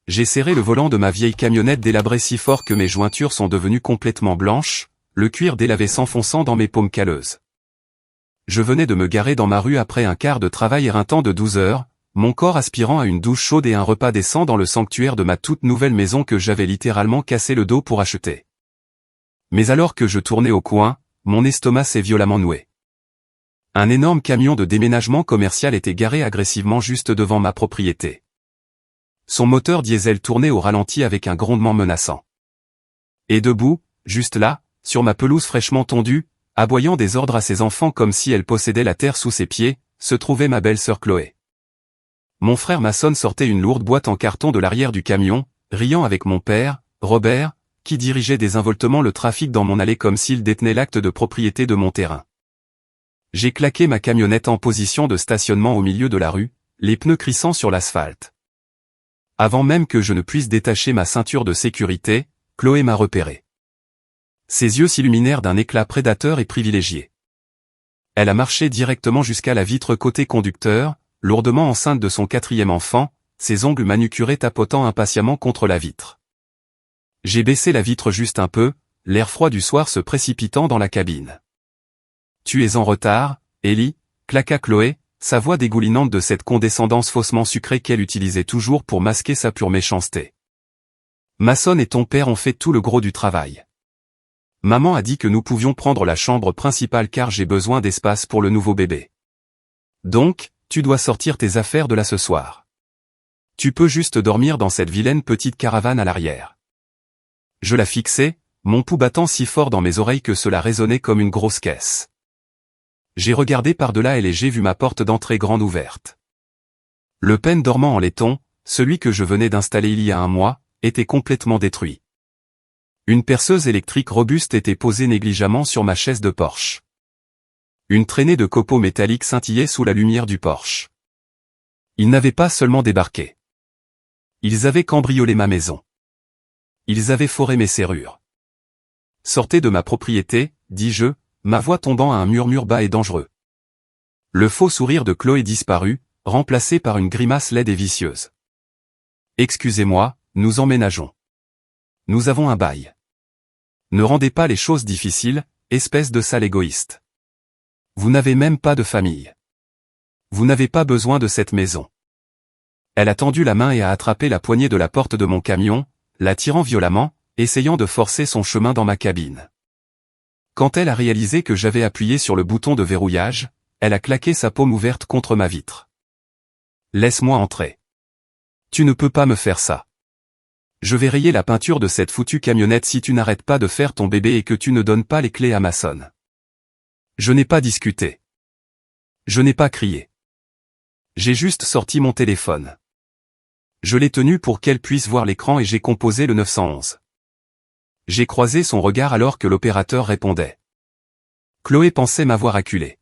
J'ai serré le volant de ma vieille camionnette délabrée si fort que mes jointures sont devenues complètement blanches, le cuir délavé s'enfonçant dans mes paumes calleuses. Je venais de me garer dans ma rue après un quart de travail éreintant de 12 heures, mon corps aspirant à une douche chaude et un repas décent dans le sanctuaire de ma toute nouvelle maison que j'avais littéralement cassé le dos pour acheter. Mais alors que je tournais au coin, mon estomac s'est violemment noué. Un énorme camion de déménagement commercial était garé agressivement juste devant ma propriété. Son moteur diesel tournait au ralenti avec un grondement menaçant. Et debout, juste là, sur ma pelouse fraîchement tondue, aboyant des ordres à ses enfants comme si elle possédait la terre sous ses pieds, se trouvait ma belle-sœur Chloé. Mon frère maçon sortait une lourde boîte en carton de l'arrière du camion, riant avec mon père, Robert, qui dirigeait désinvoltement le trafic dans mon allée comme s'il détenait l'acte de propriété de mon terrain. J'ai claqué ma camionnette en position de stationnement au milieu de la rue, les pneus crissant sur l'asphalte. Avant même que je ne puisse détacher ma ceinture de sécurité, Chloé m'a repéré. Ses yeux s'illuminèrent d'un éclat prédateur et privilégié. Elle a marché directement jusqu'à la vitre côté conducteur, lourdement enceinte de son 4e enfant, ses ongles manucurés tapotant impatiemment contre la vitre. J'ai baissé la vitre juste un peu, l'air froid du soir se précipitant dans la cabine. « Tu es en retard, Ellie », claqua Chloé, sa voix dégoulinante de cette condescendance faussement sucrée qu'elle utilisait toujours pour masquer sa pure méchanceté. « Maçon et ton père ont fait tout le gros du travail. Maman a dit que nous pouvions prendre la chambre principale car j'ai besoin d'espace pour le nouveau bébé. Donc, tu dois sortir tes affaires de là ce soir. Tu peux juste dormir dans cette vilaine petite caravane à l'arrière. » Je la fixais, mon pouls battant si fort dans mes oreilles que cela résonnait comme une grosse caisse. J'ai regardé par-delà elle et j'ai vu ma porte d'entrée grande ouverte. Le pêne dormant en laiton, celui que je venais d'installer il y a un mois, était complètement détruit. Une perceuse électrique robuste était posée négligemment sur ma chaise de Porsche. Une traînée de copeaux métalliques scintillait sous la lumière du Porsche. Ils n'avaient pas seulement débarqué. Ils avaient cambriolé ma maison. Ils avaient foré mes serrures. « Sortez de ma propriété », dis-je, ma voix tombant à un murmure bas et dangereux. Le faux sourire de Chloé disparut, remplacé par une grimace laide et vicieuse. « Excusez-moi, nous emménageons. Nous avons un bail. Ne rendez pas les choses difficiles, espèce de sale égoïste. Vous n'avez même pas de famille. Vous n'avez pas besoin de cette maison. » Elle a tendu la main et a attrapé la poignée de la porte de mon camion, la tirant violemment, essayant de forcer son chemin dans ma cabine. Quand elle a réalisé que j'avais appuyé sur le bouton de verrouillage, elle a claqué sa paume ouverte contre ma vitre. « Laisse-moi entrer. Tu ne peux pas me faire ça. Je vais rayer la peinture de cette foutue camionnette si tu n'arrêtes pas de faire ton bébé et que tu ne donnes pas les clés à Maçon. » Je n'ai pas discuté. Je n'ai pas crié. J'ai juste sorti mon téléphone. Je l'ai tenu pour qu'elle puisse voir l'écran et j'ai composé le 911. J'ai croisé son regard alors que l'opérateur répondait. Chloé pensait m'avoir acculé.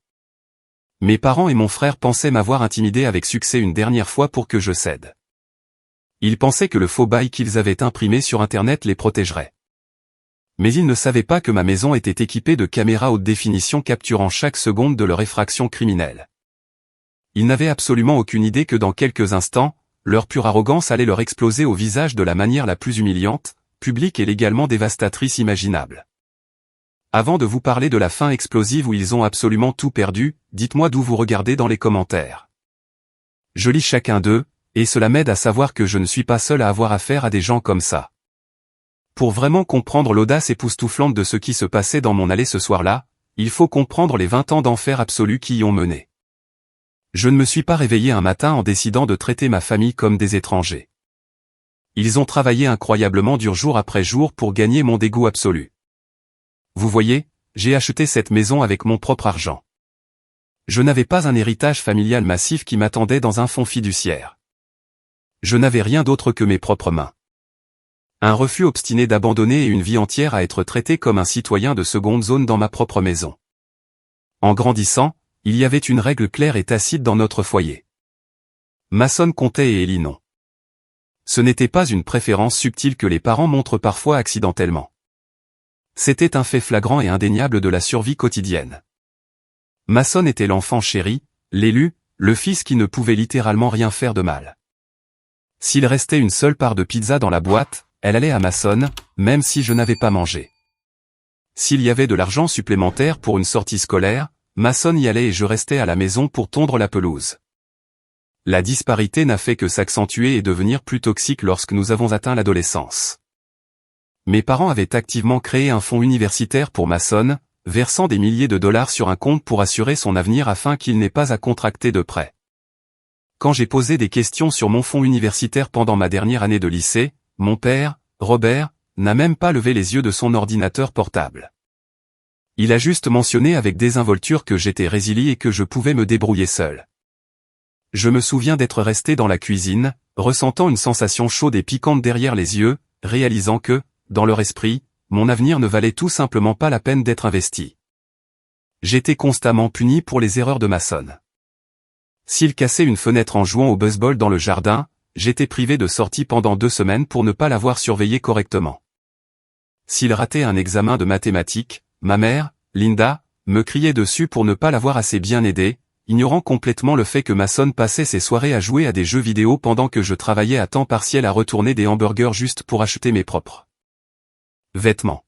Mes parents et mon frère pensaient m'avoir intimidé avec succès une dernière fois pour que je cède. Ils pensaient que le faux bail qu'ils avaient imprimé sur Internet les protégerait. Mais ils ne savaient pas que ma maison était équipée de caméras haute définition capturant chaque seconde de leur effraction criminelle. Ils n'avaient absolument aucune idée que dans quelques instants, leur pure arrogance allait leur exploser au visage de la manière la plus humiliante, publique et légalement dévastatrice imaginable. Avant de vous parler de la fin explosive où ils ont absolument tout perdu, dites-moi d'où vous regardez dans les commentaires. Je lis chacun d'eux, et cela m'aide à savoir que je ne suis pas seul à avoir affaire à des gens comme ça. Pour vraiment comprendre l'audace époustouflante de ce qui se passait dans mon allée ce soir-là, il faut comprendre les 20 ans d'enfer absolu qui y ont mené. Je ne me suis pas réveillé un matin en décidant de traiter ma famille comme des étrangers. Ils ont travaillé incroyablement dur jour après jour pour gagner mon dégoût absolu. Vous voyez, j'ai acheté cette maison avec mon propre argent. Je n'avais pas un héritage familial massif qui m'attendait dans un fonds fiduciaire. Je n'avais rien d'autre que mes propres mains. Un refus obstiné d'abandonner et une vie entière à être traité comme un citoyen de seconde zone dans ma propre maison. En grandissant, il y avait une règle claire et tacite dans notre foyer. Maçon comptait et Ellie non. Ce n'était pas une préférence subtile que les parents montrent parfois accidentellement. C'était un fait flagrant et indéniable de la survie quotidienne. Maçon était l'enfant chéri, l'élu, le fils qui ne pouvait littéralement rien faire de mal. S'il restait une seule part de pizza dans la boîte, elle allait à Mason, même si je n'avais pas mangé. S'il y avait de l'argent supplémentaire pour une sortie scolaire, Mason y allait et je restais à la maison pour tondre la pelouse. La disparité n'a fait que s'accentuer et devenir plus toxique lorsque nous avons atteint l'adolescence. Mes parents avaient activement créé un fonds universitaire pour Mason, versant des milliers de dollars sur un compte pour assurer son avenir afin qu'il n'ait pas à contracter de prêt. Quand j'ai posé des questions sur mon fonds universitaire pendant ma dernière année de lycée, mon père, Robert, n'a même pas levé les yeux de son ordinateur portable. Il a juste mentionné avec désinvolture que j'étais résilient et que je pouvais me débrouiller seul. Je me souviens d'être resté dans la cuisine, ressentant une sensation chaude et piquante derrière les yeux, réalisant que, dans leur esprit, mon avenir ne valait tout simplement pas la peine d'être investi. J'étais constamment puni pour les erreurs de Mason. S'il cassait une fenêtre en jouant au baseball dans le jardin, j'étais privé de sortie pendant 2 semaines pour ne pas l'avoir surveillé correctement. S'il ratait un examen de mathématiques, ma mère, Linda, me criait dessus pour ne pas l'avoir assez bien aidé, ignorant complètement le fait que Mason passait ses soirées à jouer à des jeux vidéo pendant que je travaillais à temps partiel à retourner des hamburgers juste pour acheter mes propres vêtements.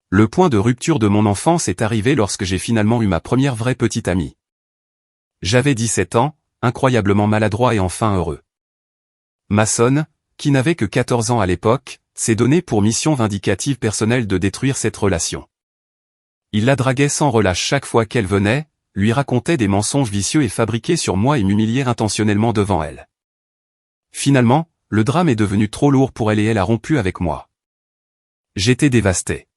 Le point de rupture de mon enfance est arrivé lorsque j'ai finalement eu ma première vraie petite amie. J'avais 17 ans, incroyablement maladroit et enfin heureux. Mason, qui n'avait que 14 ans à l'époque, s'est donné pour mission vindicative personnelle de détruire cette relation. Il la draguait sans relâche chaque fois qu'elle venait, lui racontait des mensonges vicieux et fabriqués sur moi et m'humiliait intentionnellement devant elle. Finalement, le drame est devenu trop lourd pour elle et elle a rompu avec moi. J'étais dévasté.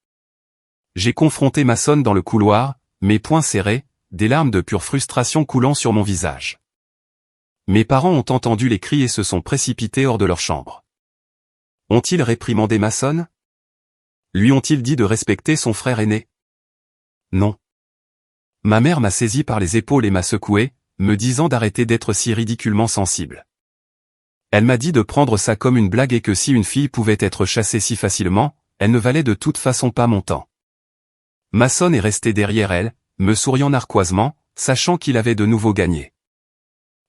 J'ai confronté Mason dans le couloir, mes poings serrés, des larmes de pure frustration coulant sur mon visage. Mes parents ont entendu les cris et se sont précipités hors de leur chambre. Ont-ils réprimandé Mason? Lui ont-ils dit de respecter son frère aîné? Non. Ma mère m'a saisi par les épaules et m'a secoué, me disant d'arrêter d'être si ridiculement sensible. Elle m'a dit de prendre ça comme une blague et que si une fille pouvait être chassée si facilement, elle ne valait de toute façon pas mon temps. Mason est resté derrière elle, me souriant narquoisement, sachant qu'il avait de nouveau gagné.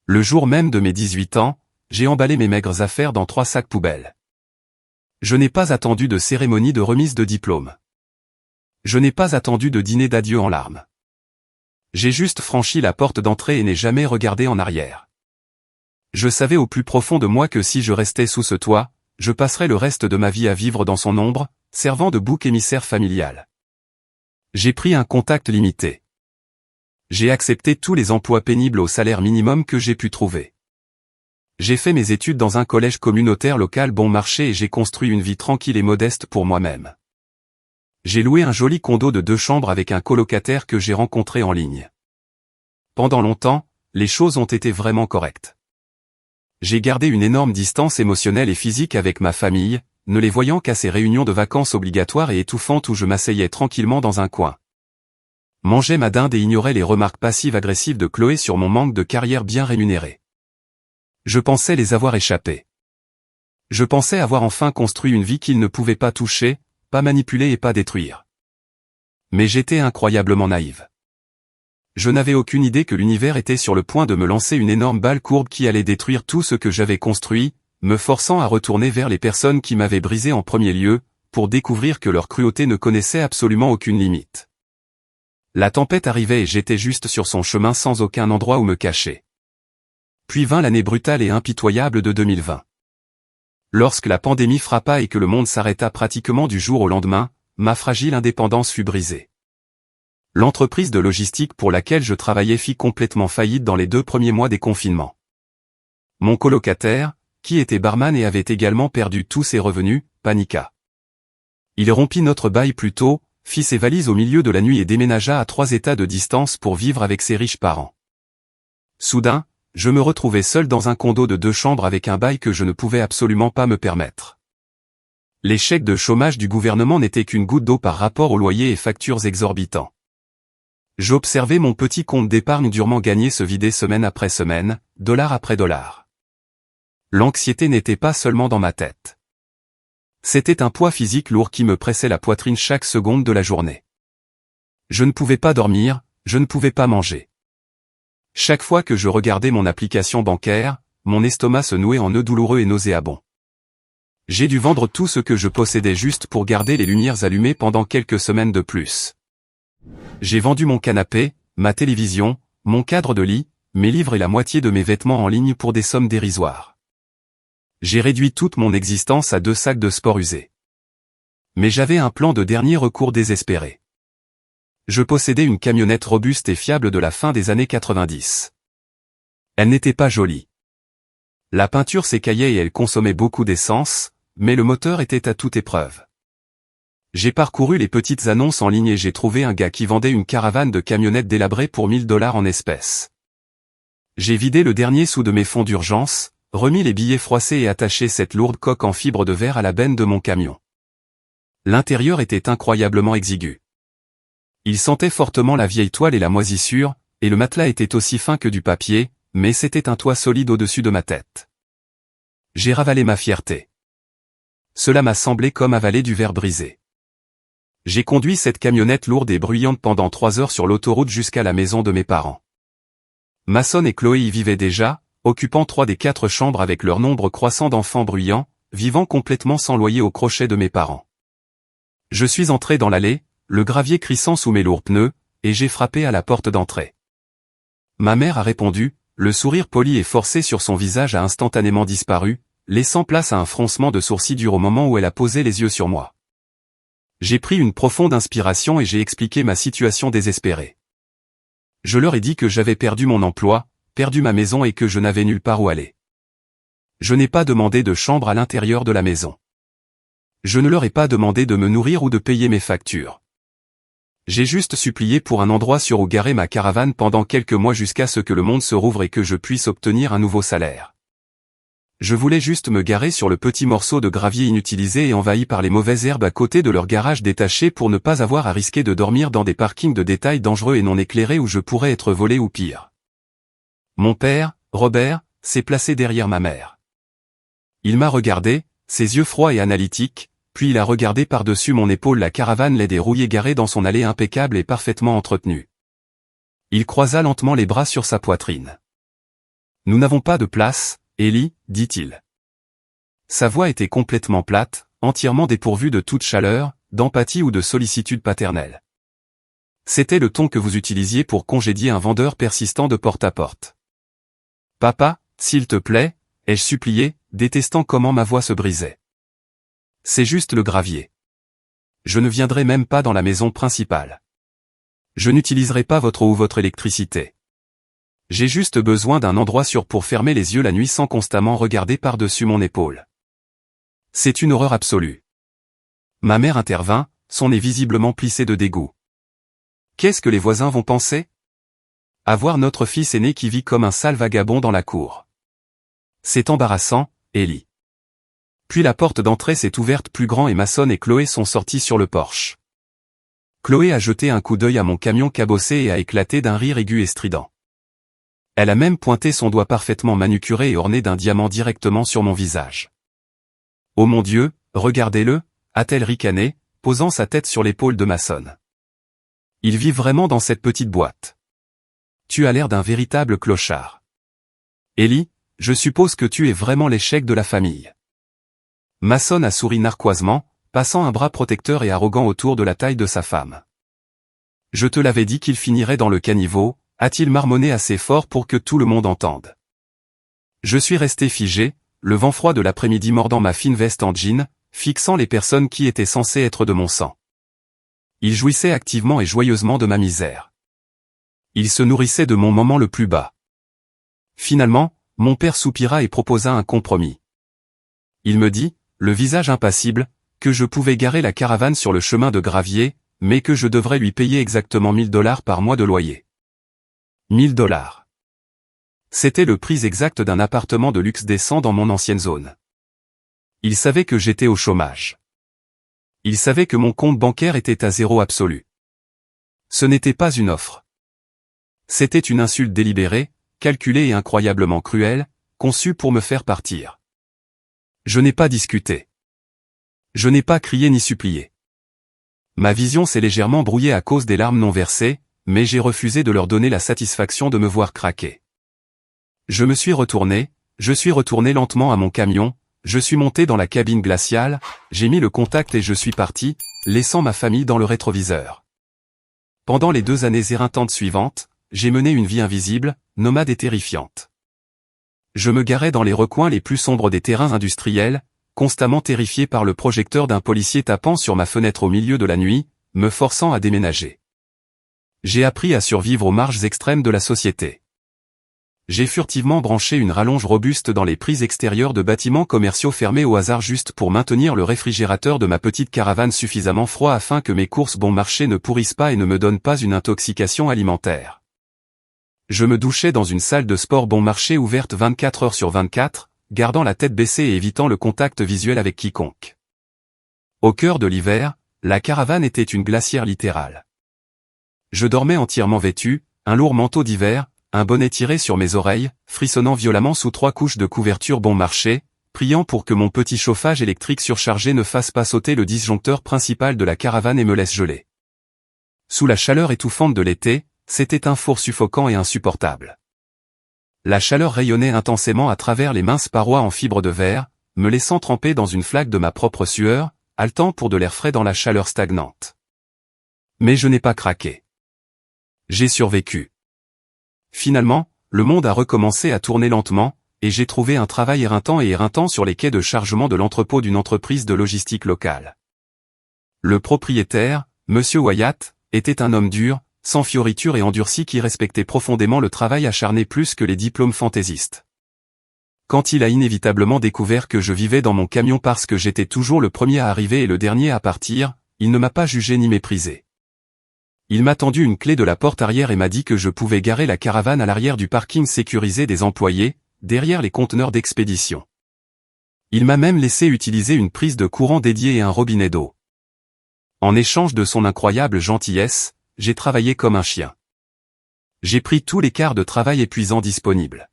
Le jour même de mes 18 ans, j'ai emballé mes maigres affaires dans 3 sacs poubelles. Je n'ai pas attendu de cérémonie de remise de diplôme. Je n'ai pas attendu de dîner d'adieu en larmes. J'ai juste franchi la porte d'entrée et n'ai jamais regardé en arrière. Je savais au plus profond de moi que si je restais sous ce toit, je passerais le reste de ma vie à vivre dans son ombre, servant de bouc émissaire familial. J'ai pris un contact limité. J'ai accepté tous les emplois pénibles au salaire minimum que j'ai pu trouver. J'ai fait mes études dans un collège communautaire local bon marché et j'ai construit une vie tranquille et modeste pour moi-même. J'ai loué un joli condo de 2 chambres avec un colocataire que j'ai rencontré en ligne. Pendant longtemps, les choses ont été vraiment correctes. J'ai gardé une énorme distance émotionnelle et physique avec ma famille, ne les voyant qu'à ces réunions de vacances obligatoires et étouffantes où je m'asseyais tranquillement dans un coin. Mangeais ma dinde et ignorais les remarques passives-agressives de Chloé sur mon manque de carrière bien rémunérée. Je pensais les avoir échappés. Je pensais avoir enfin construit une vie qu'ils ne pouvaient pas toucher, pas manipuler et pas détruire. Mais j'étais incroyablement naïve. Je n'avais aucune idée que l'univers était sur le point de me lancer une énorme balle courbe qui allait détruire tout ce que j'avais construit, me forçant à retourner vers les personnes qui m'avaient brisé en premier lieu, pour découvrir que leur cruauté ne connaissait absolument aucune limite. La tempête arrivait et j'étais juste sur son chemin sans aucun endroit où me cacher. Puis vint l'année brutale et impitoyable de 2020. Lorsque la pandémie frappa et que le monde s'arrêta pratiquement du jour au lendemain, ma fragile indépendance fut brisée. L'entreprise de logistique pour laquelle je travaillais fit complètement faillite dans les 2 premiers mois des confinements. Mon colocataire, qui était barman et avait également perdu tous ses revenus, paniqua. Il rompit notre bail plus tôt, fit ses valises au milieu de la nuit et déménagea à 3 états de distance pour vivre avec ses riches parents. Soudain, je me retrouvais seul dans un condo de 2 chambres avec un bail que je ne pouvais absolument pas me permettre. Les chèques de chômage du gouvernement n'étaient qu'une goutte d'eau par rapport aux loyers et factures exorbitants. J'observais mon petit compte d'épargne durement gagné se vider semaine après semaine, dollar après dollar. L'anxiété n'était pas seulement dans ma tête. C'était un poids physique lourd qui me pressait la poitrine chaque seconde de la journée. Je ne pouvais pas dormir, je ne pouvais pas manger. Chaque fois que je regardais mon application bancaire, mon estomac se nouait en nœuds douloureux et nauséabonds. J'ai dû vendre tout ce que je possédais juste pour garder les lumières allumées pendant quelques semaines de plus. J'ai vendu mon canapé, ma télévision, mon cadre de lit, mes livres et la moitié de mes vêtements en ligne pour des sommes dérisoires. J'ai réduit toute mon existence à 2 sacs de sport usés. Mais j'avais un plan de dernier recours désespéré. Je possédais une camionnette robuste et fiable de la fin des années 90. Elle n'était pas jolie. La peinture s'écaillait et elle consommait beaucoup d'essence, mais le moteur était à toute épreuve. J'ai parcouru les petites annonces en ligne et j'ai trouvé un gars qui vendait une caravane de camionnettes délabrée pour 1 000 $ en espèces. J'ai vidé le dernier sou de mes fonds d'urgence, remis les billets froissés et attaché cette lourde coque en fibre de verre à la benne de mon camion. L'intérieur était incroyablement exigu. Il sentait fortement la vieille toile et la moisissure, et le matelas était aussi fin que du papier, mais c'était un toit solide au-dessus de ma tête. J'ai ravalé ma fierté. Cela m'a semblé comme avaler du verre brisé. J'ai conduit cette camionnette lourde et bruyante pendant 3 heures sur l'autoroute jusqu'à la maison de mes parents. Mason et Chloé y vivaient déjà, occupant 3 des 4 chambres avec leur nombre croissant d'enfants bruyants, vivant complètement sans loyer au crochet de mes parents. Je suis entré dans l'allée, le gravier crissant sous mes lourds pneus, et j'ai frappé à la porte d'entrée. Ma mère a répondu, le sourire poli et forcé sur son visage a instantanément disparu, laissant place à un froncement de sourcils dur au moment où elle a posé les yeux sur moi. J'ai pris une profonde inspiration et j'ai expliqué ma situation désespérée. Je leur ai dit que j'avais perdu mon emploi, perdu ma maison et que je n'avais nulle part où aller. Je n'ai pas demandé de chambre à l'intérieur de la maison. Je ne leur ai pas demandé de me nourrir ou de payer mes factures. J'ai juste supplié pour un endroit sûr où garer ma caravane pendant quelques mois jusqu'à ce que le monde se rouvre et que je puisse obtenir un nouveau salaire. Je voulais juste me garer sur le petit morceau de gravier inutilisé et envahi par les mauvaises herbes à côté de leur garage détaché pour ne pas avoir à risquer de dormir dans des parkings de détail dangereux et non éclairés où je pourrais être volé ou pire. Mon père, Robert, s'est placé derrière ma mère. Il m'a regardé, ses yeux froids et analytiques, puis il a regardé par-dessus mon épaule la caravane laide et rouillée garée dans son allée impeccable et parfaitement entretenue. Il croisa lentement les bras sur sa poitrine. « Nous n'avons pas de place, Ellie, dit-il. » Sa voix était complètement plate, entièrement dépourvue de toute chaleur, d'empathie ou de sollicitude paternelle. C'était le ton que vous utilisiez pour congédier un vendeur persistant de porte-à-porte. « Papa, s'il te plaît, » ai-je supplié, détestant comment ma voix se brisait. C'est juste le gravier. Je ne viendrai même pas dans la maison principale. Je n'utiliserai pas votre eau ou votre électricité. J'ai juste besoin d'un endroit sûr pour fermer les yeux la nuit sans constamment regarder par-dessus mon épaule. C'est une horreur absolue. Ma mère intervint, son nez visiblement plissé de dégoût. Qu'est-ce que les voisins vont penser? Avoir notre fils aîné qui vit comme un sale vagabond dans la cour. C'est embarrassant, Ellie. Puis la porte d'entrée s'est ouverte plus grand et Mason et Chloé sont sortis sur le porche. Chloé a jeté un coup d'œil à mon camion cabossé et a éclaté d'un rire aigu et strident. Elle a même pointé son doigt parfaitement manucuré et orné d'un diamant directement sur mon visage. « Oh mon Dieu, regardez-le » a-t-elle ricané, posant sa tête sur l'épaule de Mason. « Il vit vraiment dans cette petite boîte. Tu as l'air d'un véritable clochard. Ellie, je suppose que tu es vraiment l'échec de la famille. » Mason a souri narquoisement, passant un bras protecteur et arrogant autour de la taille de sa femme. « Je te l'avais dit qu'il finirait dans le caniveau », a-t-il marmonné assez fort pour que tout le monde entende. Je suis resté figé, le vent froid de l'après-midi mordant ma fine veste en jean, fixant les personnes qui étaient censées être de mon sang. Il jouissait activement et joyeusement de ma misère. Il se nourrissait de mon moment le plus bas. Finalement, mon père soupira et proposa un compromis. Il me dit, le visage impassible, que je pouvais garer la caravane sur le chemin de gravier, mais que je devrais lui payer exactement 1 000 $ par mois de loyer. 1 000 $. C'était le prix exact d'un appartement de luxe décent dans mon ancienne zone. Il savait que j'étais au chômage. Il savait que mon compte bancaire était à zéro absolu. Ce n'était pas une offre. C'était une insulte délibérée, calculée et incroyablement cruelle, conçue pour me faire partir. Je n'ai pas discuté. Je n'ai pas crié ni supplié. Ma vision s'est légèrement brouillée à cause des larmes non versées, mais j'ai refusé de leur donner la satisfaction de me voir craquer. Je me suis retourné, Je suis retourné lentement à mon camion, je suis monté dans la cabine glaciale, j'ai mis le contact et je suis parti, laissant ma famille dans le rétroviseur. Pendant les 2 années éreintantes suivantes, j'ai mené une vie invisible, nomade et terrifiante. Je me garais dans les recoins les plus sombres des terrains industriels, constamment terrifié par le projecteur d'un policier tapant sur ma fenêtre au milieu de la nuit, me forçant à déménager. J'ai appris à survivre aux marges extrêmes de la société. J'ai furtivement branché une rallonge robuste dans les prises extérieures de bâtiments commerciaux fermés au hasard juste pour maintenir le réfrigérateur de ma petite caravane suffisamment froid afin que mes courses bon marché ne pourrissent pas et ne me donnent pas une intoxication alimentaire. Je me douchais dans une salle de sport bon marché ouverte 24 heures sur 24, gardant la tête baissée et évitant le contact visuel avec quiconque. Au cœur de l'hiver, la caravane était une glacière littérale. Je dormais entièrement vêtu, un lourd manteau d'hiver, un bonnet tiré sur mes oreilles, frissonnant violemment sous 3 couches de couverture bon marché, priant pour que mon petit chauffage électrique surchargé ne fasse pas sauter le disjoncteur principal de la caravane et me laisse geler. Sous la chaleur étouffante de l'été, c'était un four suffocant et insupportable. La chaleur rayonnait intensément à travers les minces parois en fibre de verre, me laissant tremper dans une flaque de ma propre sueur, haletant pour de l'air frais dans la chaleur stagnante. Mais je n'ai pas craqué. J'ai survécu. Finalement, le monde a recommencé à tourner lentement, et j'ai trouvé un travail éreintant sur les quais de chargement de l'entrepôt d'une entreprise de logistique locale. Le propriétaire, Monsieur Wyatt, était un homme dur, sans fioritures et endurci qui respectait profondément le travail acharné plus que les diplômes fantaisistes. Quand il a inévitablement découvert que je vivais dans mon camion parce que j'étais toujours le premier à arriver et le dernier à partir, il ne m'a pas jugé ni méprisé. Il m'a tendu une clé de la porte arrière et m'a dit que je pouvais garer la caravane à l'arrière du parking sécurisé des employés, derrière les conteneurs d'expédition. Il m'a même laissé utiliser une prise de courant dédiée et un robinet d'eau. En échange de son incroyable gentillesse, j'ai travaillé comme un chien. J'ai pris tous les quarts de travail épuisants disponibles.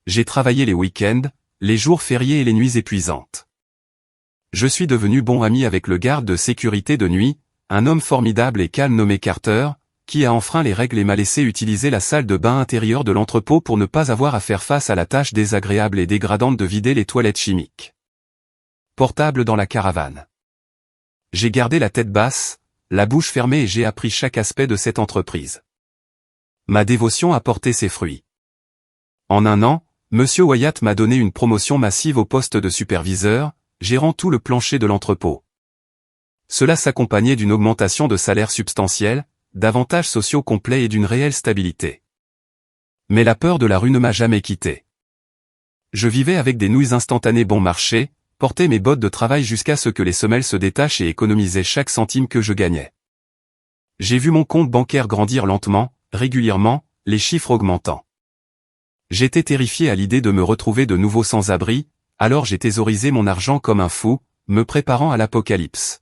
J'ai travaillé les week-ends, les jours fériés et les nuits épuisantes. Je suis devenu bon ami avec le garde de sécurité de nuit, un homme formidable et calme nommé Carter, qui a enfreint les règles et m'a laissé utiliser la salle de bain intérieure de l'entrepôt pour ne pas avoir à faire face à la tâche désagréable et dégradante de vider les toilettes chimiques. Portable dans la caravane. J'ai gardé la tête basse, la bouche fermée et j'ai appris chaque aspect de cette entreprise. Ma dévotion a porté ses fruits. En 1 an, Monsieur Wyatt m'a donné une promotion massive au poste de superviseur, gérant tout le plancher de l'entrepôt. Cela s'accompagnait d'une augmentation de salaire substantielle, d'avantages sociaux complets et d'une réelle stabilité. Mais la peur de la rue ne m'a jamais quitté. Je vivais avec des nouilles instantanées bon marché, portais mes bottes de travail jusqu'à ce que les semelles se détachent et économisais chaque centime que je gagnais. J'ai vu mon compte bancaire grandir lentement, régulièrement, les chiffres augmentant. J'étais terrifié à l'idée de me retrouver de nouveau sans abri, alors j'ai thésaurisé mon argent comme un fou, me préparant à l'apocalypse.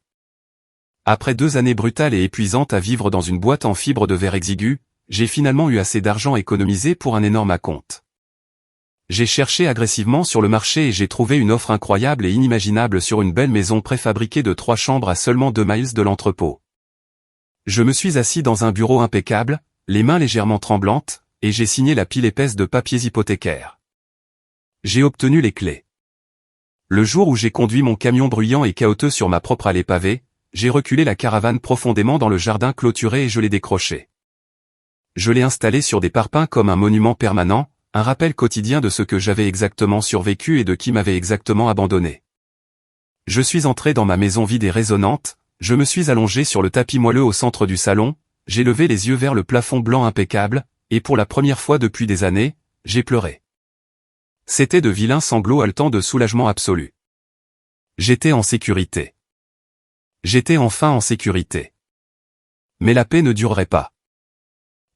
Après 2 années brutales et épuisantes à vivre dans une boîte en fibre de verre exiguë, j'ai finalement eu assez d'argent économisé pour un énorme acompte. J'ai cherché agressivement sur le marché et j'ai trouvé une offre incroyable et inimaginable sur une belle maison préfabriquée de 3 chambres à seulement 2 miles de l'entrepôt. Je me suis assis dans un bureau impeccable, les mains légèrement tremblantes, et j'ai signé la pile épaisse de papiers hypothécaires. J'ai obtenu les clés. Le jour où j'ai conduit mon camion bruyant et chaotique sur ma propre allée pavée, j'ai reculé la caravane profondément dans le jardin clôturé et je l'ai décroché. Je l'ai installé sur des parpaings comme un monument permanent, un rappel quotidien de ce que j'avais exactement survécu et de qui m'avait exactement abandonné. Je suis entré dans ma maison vide et résonnante, je me suis allongé sur le tapis moelleux au centre du salon, j'ai levé les yeux vers le plafond blanc impeccable, et pour la première fois depuis des années, j'ai pleuré. C'étaient de vilains sanglots haletants de soulagement absolu. J'étais en sécurité. J'étais enfin en sécurité. Mais la paix ne durerait pas.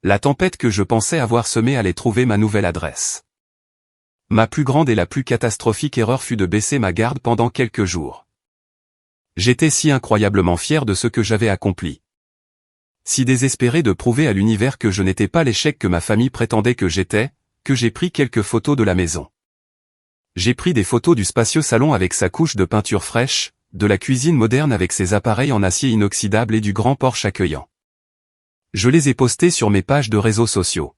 La tempête que je pensais avoir semée allait trouver ma nouvelle adresse. Ma plus grande et la plus catastrophique erreur fut de baisser ma garde pendant quelques jours. J'étais si incroyablement fier de ce que j'avais accompli. Si désespéré de prouver à l'univers que je n'étais pas l'échec que ma famille prétendait que j'étais, que j'ai pris quelques photos de la maison. J'ai pris des photos du spacieux salon avec sa couche de peinture fraîche, de la cuisine moderne avec ses appareils en acier inoxydable et du grand porche accueillant. Je les ai postés sur mes pages de réseaux sociaux.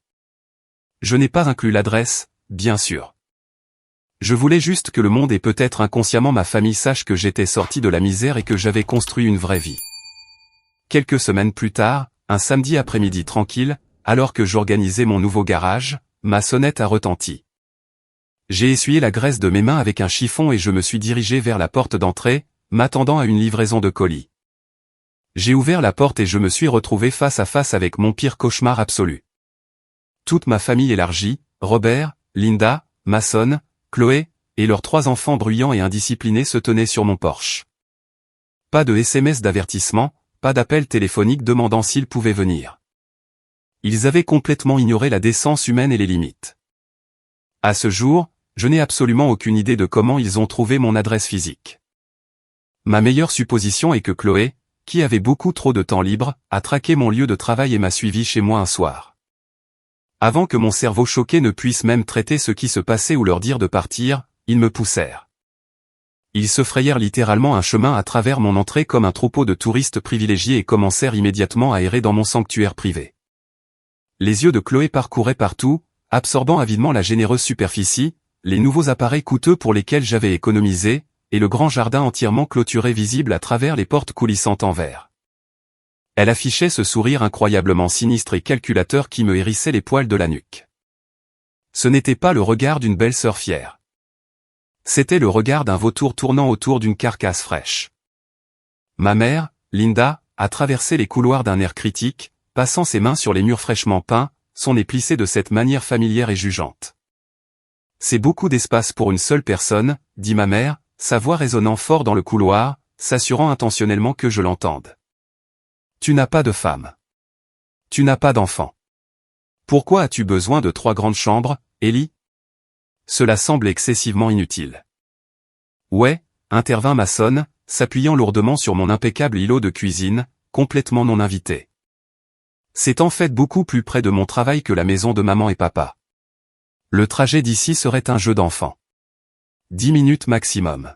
Je n'ai pas inclus l'adresse, bien sûr. Je voulais juste que le monde et peut-être inconsciemment ma famille sache que j'étais sorti de la misère et que j'avais construit une vraie vie. Quelques semaines plus tard, un samedi après-midi tranquille, alors que j'organisais mon nouveau garage, ma sonnette a retenti. J'ai essuyé la graisse de mes mains avec un chiffon et je me suis dirigé vers la porte d'entrée, m'attendant à une livraison de colis. J'ai ouvert la porte et je me suis retrouvé face à face avec mon pire cauchemar absolu. Toute ma famille élargie, Robert, Linda, Mason, Chloé, et leurs 3 enfants bruyants et indisciplinés se tenaient sur mon porche. Pas de SMS d'avertissement, pas d'appel téléphonique demandant s'ils pouvaient venir. Ils avaient complètement ignoré la décence humaine et les limites. À ce jour, je n'ai absolument aucune idée de comment ils ont trouvé mon adresse physique. Ma meilleure supposition est que Chloé, qui avait beaucoup trop de temps libre, a traqué mon lieu de travail et m'a suivi chez moi un soir. Avant que mon cerveau choqué ne puisse même traiter ce qui se passait ou leur dire de partir, ils me poussèrent. Ils se frayèrent littéralement un chemin à travers mon entrée comme un troupeau de touristes privilégiés et commencèrent immédiatement à errer dans mon sanctuaire privé. Les yeux de Chloé parcouraient partout, absorbant avidement la généreuse superficie, les nouveaux appareils coûteux pour lesquels j'avais économisé, et le grand jardin entièrement clôturé visible à travers les portes coulissantes en verre. Elle affichait ce sourire incroyablement sinistre et calculateur qui me hérissait les poils de la nuque. Ce n'était pas le regard d'une belle sœur fière. C'était le regard d'un vautour tournant autour d'une carcasse fraîche. Ma mère, Linda, a traversé les couloirs d'un air critique, passant ses mains sur les murs fraîchement peints, son nez plissé de cette manière familière et jugeante. C'est beaucoup d'espace pour une seule personne, dit ma mère, sa voix résonnant fort dans le couloir, s'assurant intentionnellement que je l'entende. Tu n'as pas de femme. Tu n'as pas d'enfant. Pourquoi as-tu besoin de 3 grandes chambres, Ellie? Cela semble excessivement inutile. Ouais, intervint Mason, s'appuyant lourdement sur mon impeccable îlot de cuisine, complètement non invité. C'est en fait beaucoup plus près de mon travail que la maison de maman et papa. Le trajet d'ici serait un jeu d'enfant. 10 minutes maximum.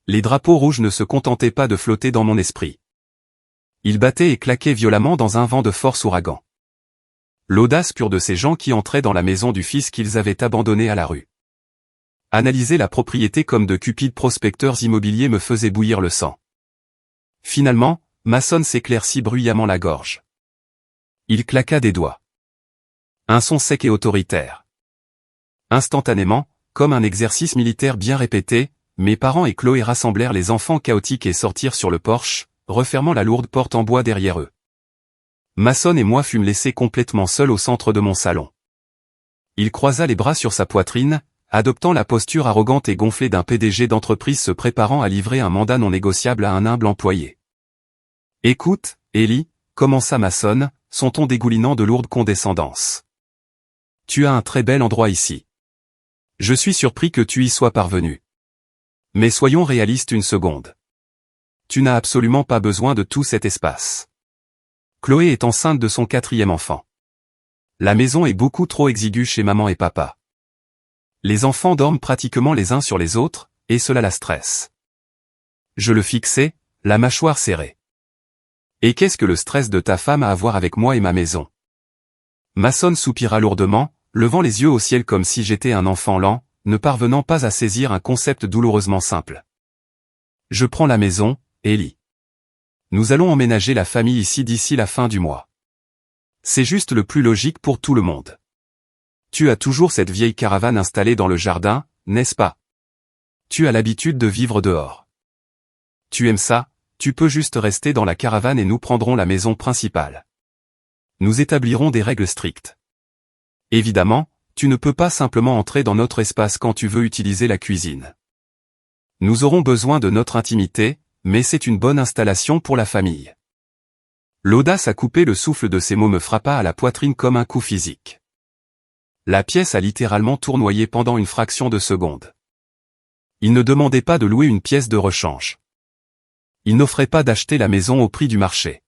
Les drapeaux rouges ne se contentaient pas de flotter dans mon esprit. Ils battaient et claquaient violemment dans un vent de force ouragan. L'audace pure de ces gens qui entraient dans la maison du fils qu'ils avaient abandonné à la rue. Analyser la propriété comme de cupides prospecteurs immobiliers me faisait bouillir le sang. Finalement, Mason s'éclaircit bruyamment la gorge. Il claqua des doigts. Un son sec et autoritaire. Instantanément, comme un exercice militaire bien répété, mes parents et Chloé rassemblèrent les enfants chaotiques et sortirent sur le porche, refermant la lourde porte en bois derrière eux. Mason et moi fûmes laissés complètement seuls au centre de mon salon. Il croisa les bras sur sa poitrine, adoptant la posture arrogante et gonflée d'un PDG d'entreprise se préparant à livrer un mandat non négociable à un humble employé. « Écoute, Ellie, » commença Mason, son ton dégoulinant de lourde condescendance. « Tu as un très bel endroit ici. Je suis surpris que tu y sois parvenu. Mais soyons réalistes une seconde. Tu n'as absolument pas besoin de tout cet espace. Chloé est enceinte de son 4e enfant. La maison est beaucoup trop exiguë chez maman et papa. Les enfants dorment pratiquement les uns sur les autres, et cela la stresse. Je le fixais, la mâchoire serrée. Et qu'est-ce que le stress de ta femme a à voir avec moi et ma maison? Mason soupira lourdement, levant les yeux au ciel comme si j'étais un enfant lent, ne parvenant pas à saisir un concept douloureusement simple. Je prends la maison, Ellie. Nous allons emménager la famille ici d'ici la fin du mois. C'est juste le plus logique pour tout le monde. Tu as toujours cette vieille caravane installée dans le jardin, n'est-ce pas? Tu as l'habitude de vivre dehors. Tu aimes ça, tu peux juste rester dans la caravane et nous prendrons la maison principale. Nous établirons des règles strictes. Évidemment, tu ne peux pas simplement entrer dans notre espace quand tu veux utiliser la cuisine. Nous aurons besoin de notre intimité, mais c'est une bonne installation pour la famille. L'audace à couper le souffle de ces mots me frappa à la poitrine comme un coup physique. La pièce a littéralement tournoyé pendant une fraction de seconde. Il ne demandait pas de louer une pièce de rechange. Il n'offrait pas d'acheter la maison au prix du marché.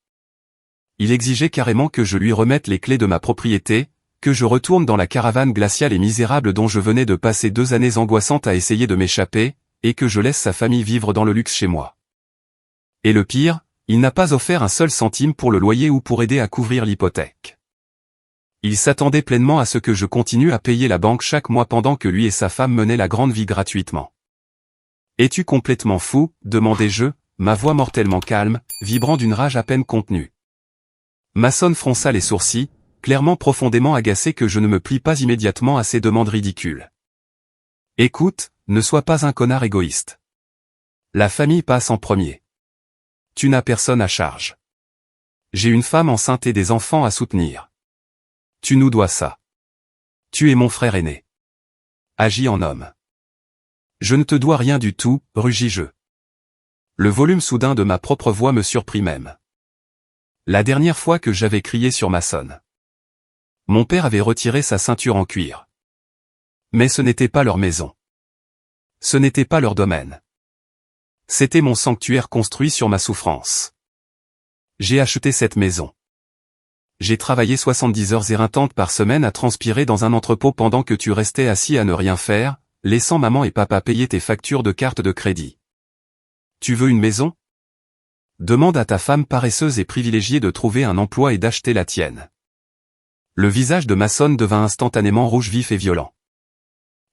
Il exigeait carrément que je lui remette les clés de ma propriété, que je retourne dans la caravane glaciale et misérable dont je venais de passer 2 années angoissantes à essayer de m'échapper, et que je laisse sa famille vivre dans le luxe chez moi. Et le pire, il n'a pas offert un seul centime pour le loyer ou pour aider à couvrir l'hypothèque. Il s'attendait pleinement à ce que je continue à payer la banque chaque mois pendant que lui et sa femme menaient la grande vie gratuitement. « Es-tu complètement fou ?» demandai-je, ma voix mortellement calme, vibrant d'une rage à peine contenue. Mason fronça les sourcils, clairement profondément agacé que je ne me plie pas immédiatement à ces demandes ridicules. « Écoute, ne sois pas un connard égoïste. La famille passe en premier. Tu n'as personne à charge. J'ai une femme enceinte et des enfants à soutenir. Tu nous dois ça. Tu es mon frère aîné. Agis en homme. Je ne te dois rien du tout, rugis-je. Le volume soudain de ma propre voix me surprit même. La dernière fois que j'avais crié sur Mason. Mon père avait retiré sa ceinture en cuir. Mais ce n'était pas leur maison. Ce n'était pas leur domaine. C'était mon sanctuaire construit sur ma souffrance. J'ai acheté cette maison. J'ai travaillé 70 heures éreintantes par semaine à transpirer dans un entrepôt pendant que tu restais assis à ne rien faire, laissant maman et papa payer tes factures de carte de crédit. Tu veux une maison? Demande à ta femme paresseuse et privilégiée de trouver un emploi et d'acheter la tienne. Le visage de Mason devint instantanément rouge vif et violent.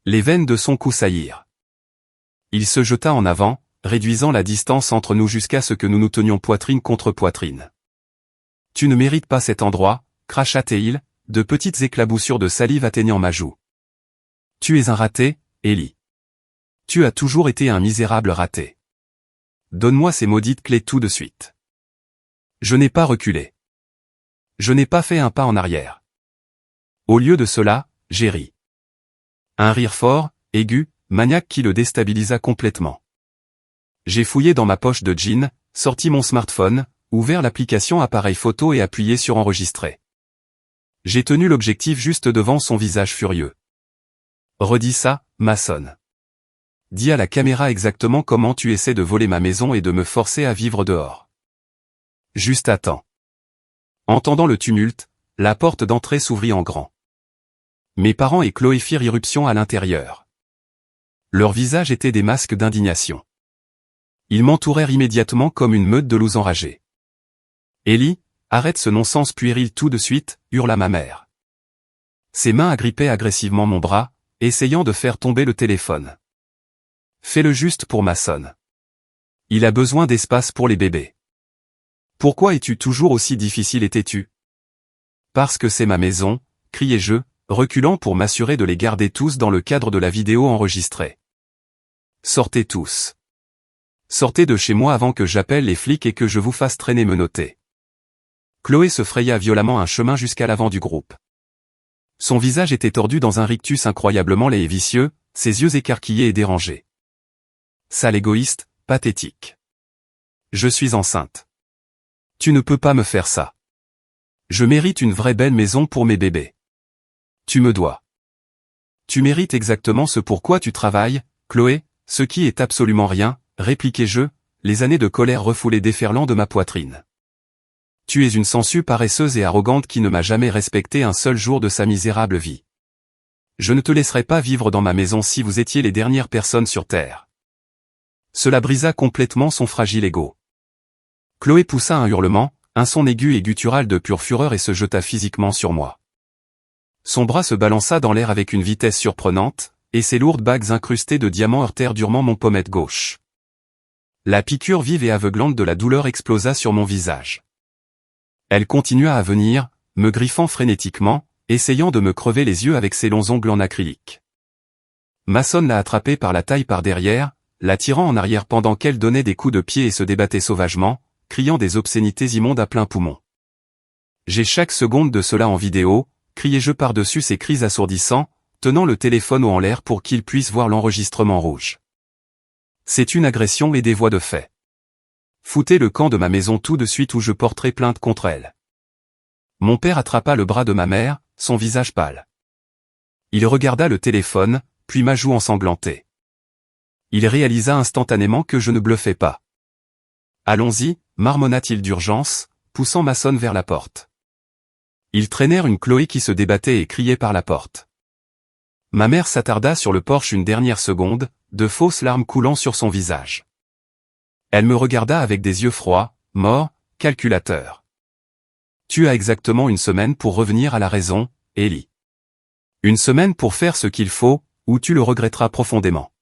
Les veines de son cou saillirent. Il se jeta en avant, réduisant la distance entre nous jusqu'à ce que nous nous tenions poitrine contre poitrine. Tu ne mérites pas cet endroit, cracha-t-il, de petites éclaboussures de salive atteignant ma joue. Tu es un raté, Ellie. Tu as toujours été un misérable raté. Donne-moi ces maudites clés tout de suite. Je n'ai pas reculé. Je n'ai pas fait un pas en arrière. Au lieu de cela, j'ai ri. Un rire fort, aigu, maniaque qui le déstabilisa complètement. J'ai fouillé dans ma poche de jean, sorti mon smartphone, ouvert l'application appareil photo et appuyé sur enregistrer. J'ai tenu l'objectif juste devant son visage furieux. Redis ça, Mason. Dis à la caméra exactement comment tu essaies de voler ma maison et de me forcer à vivre dehors. Juste attends. Entendant le tumulte, la porte d'entrée s'ouvrit en grand. Mes parents et Chloé firent irruption à l'intérieur. Leurs visages étaient des masques d'indignation. Ils m'entourèrent immédiatement comme une meute de loups enragés. Ellie, arrête ce non-sens puéril tout de suite, hurla ma mère. Ses mains agrippaient agressivement mon bras, essayant de faire tomber le téléphone. Fais-le juste pour Mason. Il a besoin d'espace pour les bébés. Pourquoi es-tu toujours aussi difficile et têtu? Parce que c'est ma maison, criai-je, reculant pour m'assurer de les garder tous dans le cadre de la vidéo enregistrée. Sortez tous. Sortez de chez moi avant que j'appelle les flics et que je vous fasse traîner menotté. Chloé se fraya violemment un chemin jusqu'à l'avant du groupe. Son visage était tordu dans un rictus incroyablement laid et vicieux, ses yeux écarquillés et dérangés. Sale égoïste, pathétique. Je suis enceinte. Tu ne peux pas me faire ça. Je mérite une vraie belle maison pour mes bébés. Tu me dois. Tu mérites exactement ce pourquoi tu travailles, Chloé, ce qui est absolument rien, répliquai-je, les années de colère refoulées déferlant de ma poitrine. Tu es une sangsue paresseuse et arrogante qui ne m'a jamais respecté un seul jour de sa misérable vie. Je ne te laisserai pas vivre dans ma maison si vous étiez les dernières personnes sur Terre. Cela brisa complètement son fragile ego. Chloé poussa un hurlement, un son aigu et guttural de pure fureur et se jeta physiquement sur moi. Son bras se balança dans l'air avec une vitesse surprenante, et ses lourdes bagues incrustées de diamants heurtèrent durement mon pommette gauche. La piqûre vive et aveuglante de la douleur explosa sur mon visage. Elle continua à venir, me griffant frénétiquement, essayant de me crever les yeux avec ses longs ongles en acrylique. Mason l'a attrapée par la taille par derrière, la tirant en arrière pendant qu'elle donnait des coups de pied et se débattait sauvagement, criant des obscénités immondes à plein poumon. J'ai chaque seconde de cela en vidéo, criai-je par-dessus ces cris assourdissants, tenant le téléphone haut en l'air pour qu'il puisse voir l'enregistrement rouge. C'est une agression et des voies de fait. Foutez le camp de ma maison tout de suite ou je porterai plainte contre elle. Mon père attrapa le bras de ma mère, son visage pâle. Il regarda le téléphone, puis ma joue ensanglantée. Il réalisa instantanément que je ne bluffais pas. Allons-y, marmonna-t-il d'urgence, poussant Mason vers la porte. Ils traînèrent une Chloé qui se débattait et criait par la porte. Ma mère s'attarda sur le porche une dernière seconde, de fausses larmes coulant sur son visage. Elle me regarda avec des yeux froids, morts, calculateurs. Tu as exactement une semaine pour revenir à la raison, Ellie. Une semaine pour faire ce qu'il faut, ou tu le regretteras profondément.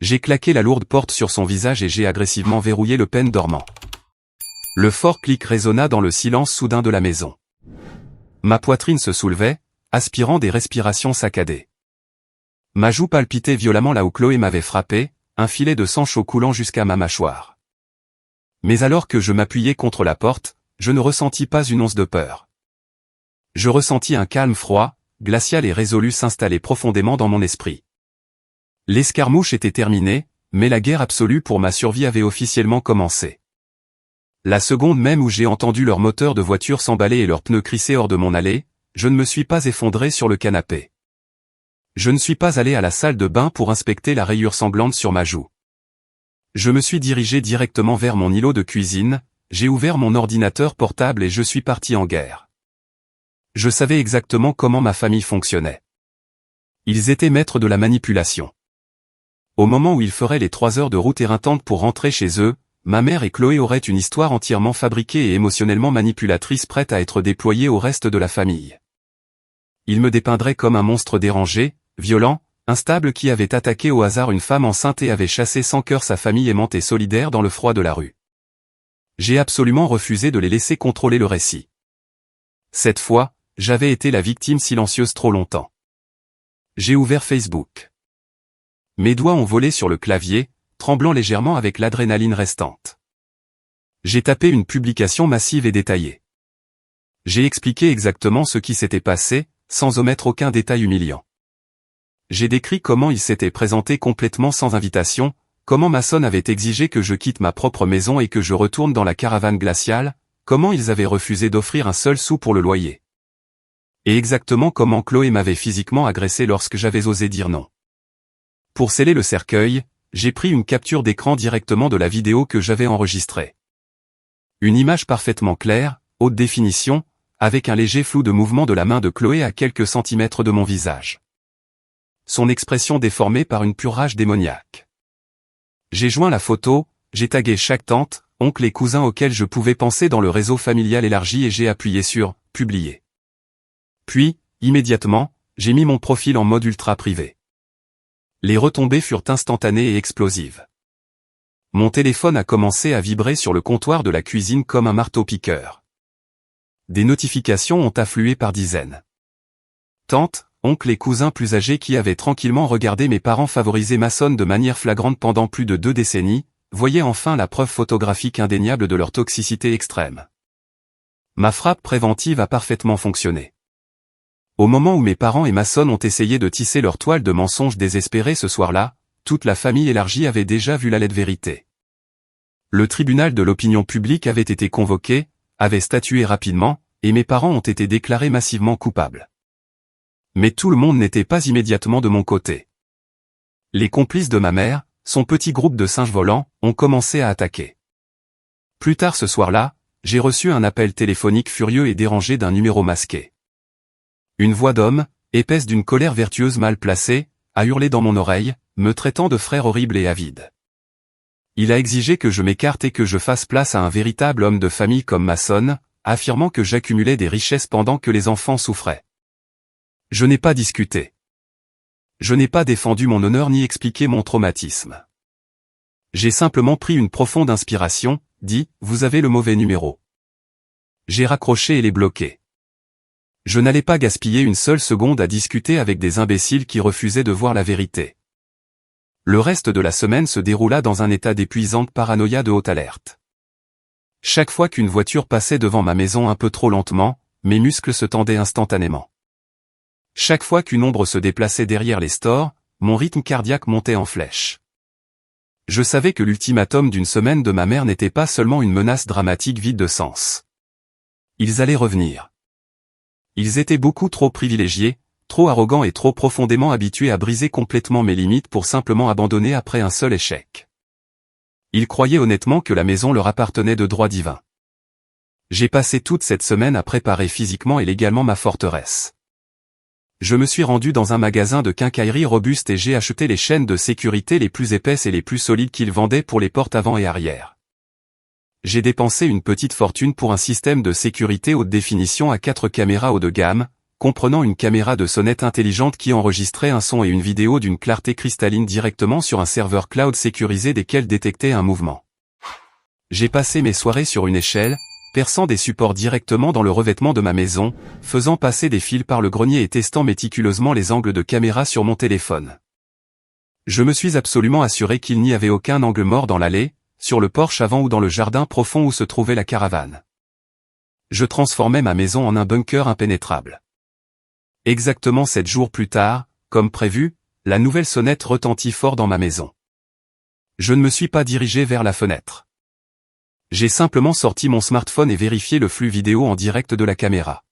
J'ai claqué la lourde porte sur son visage et j'ai agressivement verrouillé le pen dormant. Le fort clic résonna dans le silence soudain de la maison. Ma poitrine se soulevait, aspirant des respirations saccadées. Ma joue palpitait violemment là où Chloé m'avait frappé, un filet de sang chaud coulant jusqu'à ma mâchoire. Mais alors que je m'appuyais contre la porte, je ne ressentis pas une once de peur. Je ressentis un calme froid, glacial et résolu s'installer profondément dans mon esprit. L'escarmouche était terminée, mais la guerre absolue pour ma survie avait officiellement commencé. La seconde même où j'ai entendu leur moteur de voiture s'emballer et leurs pneus crisser hors de mon allée, je ne me suis pas effondré sur le canapé. Je ne suis pas allé à la salle de bain pour inspecter la rayure sanglante sur ma joue. Je me suis dirigé directement vers mon îlot de cuisine, j'ai ouvert mon ordinateur portable et je suis parti en guerre. Je savais exactement comment ma famille fonctionnait. Ils étaient maîtres de la manipulation. Au moment où ils feraient les 3 heures de route éreintantes pour rentrer chez eux, ma mère et Chloé auraient une histoire entièrement fabriquée et émotionnellement manipulatrice prête à être déployée au reste de la famille. Ils me dépeindraient comme un monstre dérangé, violent, instable qui avait attaqué au hasard une femme enceinte et avait chassé sans cœur sa famille aimante et solidaire dans le froid de la rue. J'ai absolument refusé de les laisser contrôler le récit. Cette fois, j'avais été la victime silencieuse trop longtemps. J'ai ouvert Facebook. Mes doigts ont volé sur le clavier, tremblant légèrement avec l'adrénaline restante. J'ai tapé une publication massive et détaillée. J'ai expliqué exactement ce qui s'était passé, sans omettre aucun détail humiliant. J'ai décrit comment il s'était présenté complètement sans invitation, comment Mason avait exigé que je quitte ma propre maison et que je retourne dans la caravane glaciale, comment ils avaient refusé d'offrir un seul sou pour le loyer. Et exactement comment Chloé m'avait physiquement agressé lorsque j'avais osé dire non. Pour sceller le cercueil, j'ai pris une capture d'écran directement de la vidéo que j'avais enregistrée. Une image parfaitement claire, haute définition, avec un léger flou de mouvement de la main de Chloé à quelques centimètres de mon visage. Son expression déformée par une pure rage démoniaque. J'ai joint la photo, j'ai tagué chaque tante, oncle et cousin auxquels je pouvais penser dans le réseau familial élargi et j'ai appuyé sur « Publier ». Puis, immédiatement, j'ai mis mon profil en mode ultra privé. Les retombées furent instantanées et explosives. Mon téléphone a commencé à vibrer sur le comptoir de la cuisine comme un marteau-piqueur. Des notifications ont afflué par dizaines. Tantes, oncles et cousins plus âgés qui avaient tranquillement regardé mes parents favoriser Mason de manière flagrante pendant plus de 2 décennies, voyaient enfin la preuve photographique indéniable de leur toxicité extrême. Ma frappe préventive a parfaitement fonctionné. Au moment où mes parents et Mason ont essayé de tisser leur toile de mensonges désespérés ce soir-là, toute la famille élargie avait déjà vu la laide vérité. Le tribunal de l'opinion publique avait été convoqué, avait statué rapidement, et mes parents ont été déclarés massivement coupables. Mais tout le monde n'était pas immédiatement de mon côté. Les complices de ma mère, son petit groupe de singes volants, ont commencé à attaquer. Plus tard ce soir-là, j'ai reçu un appel téléphonique furieux et dérangé d'un numéro masqué. Une voix d'homme, épaisse d'une colère vertueuse mal placée, a hurlé dans mon oreille, me traitant de frère horrible et avide. Il a exigé que je m'écarte et que je fasse place à un véritable homme de famille comme Mason, affirmant que j'accumulais des richesses pendant que les enfants souffraient. Je n'ai pas discuté. Je n'ai pas défendu mon honneur ni expliqué mon traumatisme. J'ai simplement pris une profonde inspiration, dit « Vous avez le mauvais numéro ». J'ai raccroché et les bloqué. Je n'allais pas gaspiller une seule seconde à discuter avec des imbéciles qui refusaient de voir la vérité. Le reste de la semaine se déroula dans un état d'épuisante paranoïa de haute alerte. Chaque fois qu'une voiture passait devant ma maison un peu trop lentement, mes muscles se tendaient instantanément. Chaque fois qu'une ombre se déplaçait derrière les stores, mon rythme cardiaque montait en flèche. Je savais que l'ultimatum d'une semaine de ma mère n'était pas seulement une menace dramatique vide de sens. Ils allaient revenir. Ils étaient beaucoup trop privilégiés, trop arrogants et trop profondément habitués à briser complètement mes limites pour simplement abandonner après un seul échec. Ils croyaient honnêtement que la maison leur appartenait de droit divin. J'ai passé toute cette semaine à préparer physiquement et légalement ma forteresse. Je me suis rendu dans un magasin de quincaillerie robuste et j'ai acheté les chaînes de sécurité les plus épaisses et les plus solides qu'ils vendaient pour les portes avant et arrière. J'ai dépensé une petite fortune pour un système de sécurité haute définition à 4 caméras haut de gamme, comprenant une caméra de sonnette intelligente qui enregistrait un son et une vidéo d'une clarté cristalline directement sur un serveur cloud sécurisé desquels détectait un mouvement. J'ai passé mes soirées sur une échelle, perçant des supports directement dans le revêtement de ma maison, faisant passer des fils par le grenier et testant méticuleusement les angles de caméra sur mon téléphone. Je me suis absolument assuré qu'il n'y avait aucun angle mort dans l'allée, sur le porche avant ou dans le jardin profond où se trouvait la caravane. Je transformais ma maison en un bunker impénétrable. Exactement 7 jours plus tard, comme prévu, la nouvelle sonnette retentit fort dans ma maison. Je ne me suis pas dirigé vers la fenêtre. J'ai simplement sorti mon smartphone et vérifié le flux vidéo en direct de la caméra.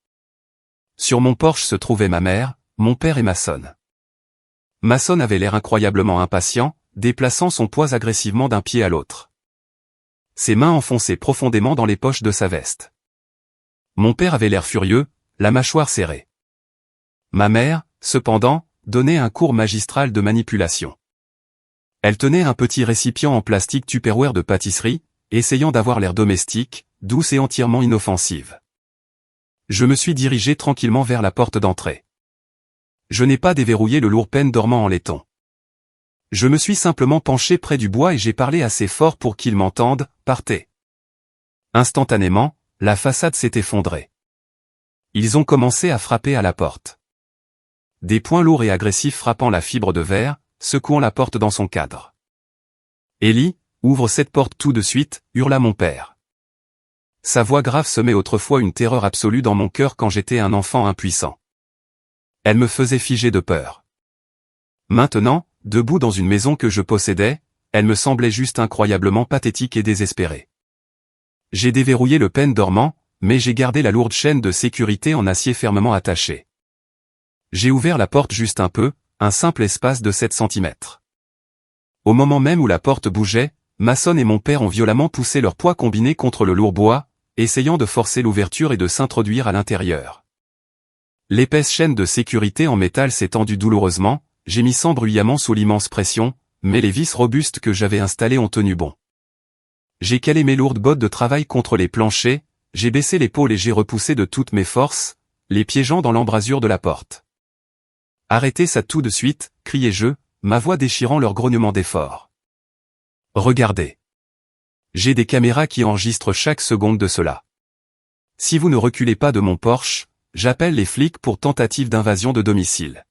Sur mon porche se trouvaient ma mère, mon père et Mason. Mason avait l'air incroyablement impatient, déplaçant son poids agressivement d'un pied à l'autre. Ses mains enfoncées profondément dans les poches de sa veste. Mon père avait l'air furieux, la mâchoire serrée. Ma mère, cependant, donnait un cours magistral de manipulation. Elle tenait un petit récipient en plastique Tupperware de pâtisserie, essayant d'avoir l'air domestique, douce et entièrement inoffensive. Je me suis dirigé tranquillement vers la porte d'entrée. Je n'ai pas déverrouillé le lourd pen dormant en laiton. Je me suis simplement penché près du bois et j'ai parlé assez fort pour qu'ils m'entendent, « Partez ». Instantanément, la façade s'est effondrée. Ils ont commencé à frapper à la porte. Des poings lourds et agressifs frappant la fibre de verre, secouant la porte dans son cadre. « Ellie, ouvre cette porte tout de suite », hurla mon père. Sa voix grave semait autrefois une terreur absolue dans mon cœur quand j'étais un enfant impuissant. Elle me faisait figer de peur. Maintenant, debout dans une maison que je possédais, elle me semblait juste incroyablement pathétique et désespérée. J'ai déverrouillé le pen dormant, mais j'ai gardé la lourde chaîne de sécurité en acier fermement attachée. J'ai ouvert la porte juste un peu, un simple espace de 7 centimètres. Au moment même où la porte bougeait, Mason et mon père ont violemment poussé leur poids combiné contre le lourd bois, essayant de forcer l'ouverture et de s'introduire à l'intérieur. L'épaisse chaîne de sécurité en métal s'est tendue douloureusement, gémissant bruyamment sous l'immense pression, mais les vis robustes que j'avais installées ont tenu bon. J'ai calé mes lourdes bottes de travail contre les planchers, j'ai baissé l'épaule et j'ai repoussé de toutes mes forces, les piégeant dans l'embrasure de la porte. « Arrêtez ça tout de suite », criai-je, ma voix déchirant leur grognement d'effort. Regardez. J'ai des caméras qui enregistrent chaque seconde de cela. Si vous ne reculez pas de mon porche, j'appelle les flics pour tentative d'invasion de domicile.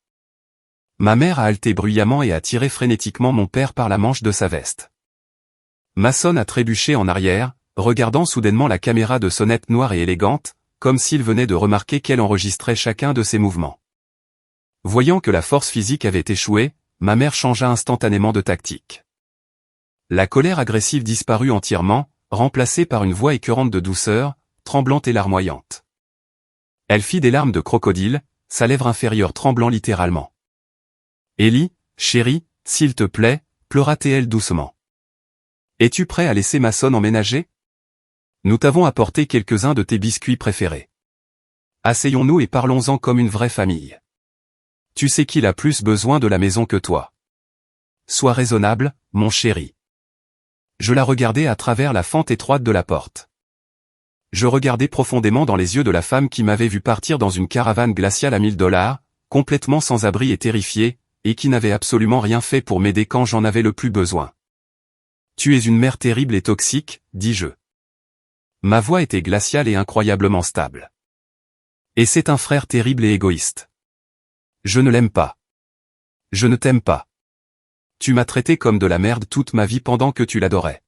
Ma mère a haleté bruyamment et a tiré frénétiquement mon père par la manche de sa veste. Mason a trébuché en arrière, regardant soudainement la caméra de sonnette noire et élégante, comme s'il venait de remarquer qu'elle enregistrait chacun de ses mouvements. Voyant que la force physique avait échoué, ma mère changea instantanément de tactique. La colère agressive disparut entièrement, remplacée par une voix écœurante de douceur, tremblante et larmoyante. Elle fit des larmes de crocodile, sa lèvre inférieure tremblant littéralement. « Ellie, chérie, s'il te plaît », pleura-t-elle doucement. « Es-tu prêt à laisser Mason emménager ? Nous t'avons apporté quelques-uns de tes biscuits préférés. Asseyons-nous et parlons-en comme une vraie famille. Tu sais qu'il a plus besoin de la maison que toi. Sois raisonnable, mon chéri. » Je la regardais à travers la fente étroite de la porte. Je regardais profondément dans les yeux de la femme qui m'avait vu partir dans une caravane glaciale à $1000, complètement sans abri et terrifiée, et qui n'avait absolument rien fait pour m'aider quand j'en avais le plus besoin. « Tu es une mère terrible et toxique », dis-je. Ma voix était glaciale et incroyablement stable. « Et c'est un frère terrible et égoïste. Je ne l'aime pas. Je ne t'aime pas. Tu m'as traité comme de la merde toute ma vie pendant que tu l'adorais.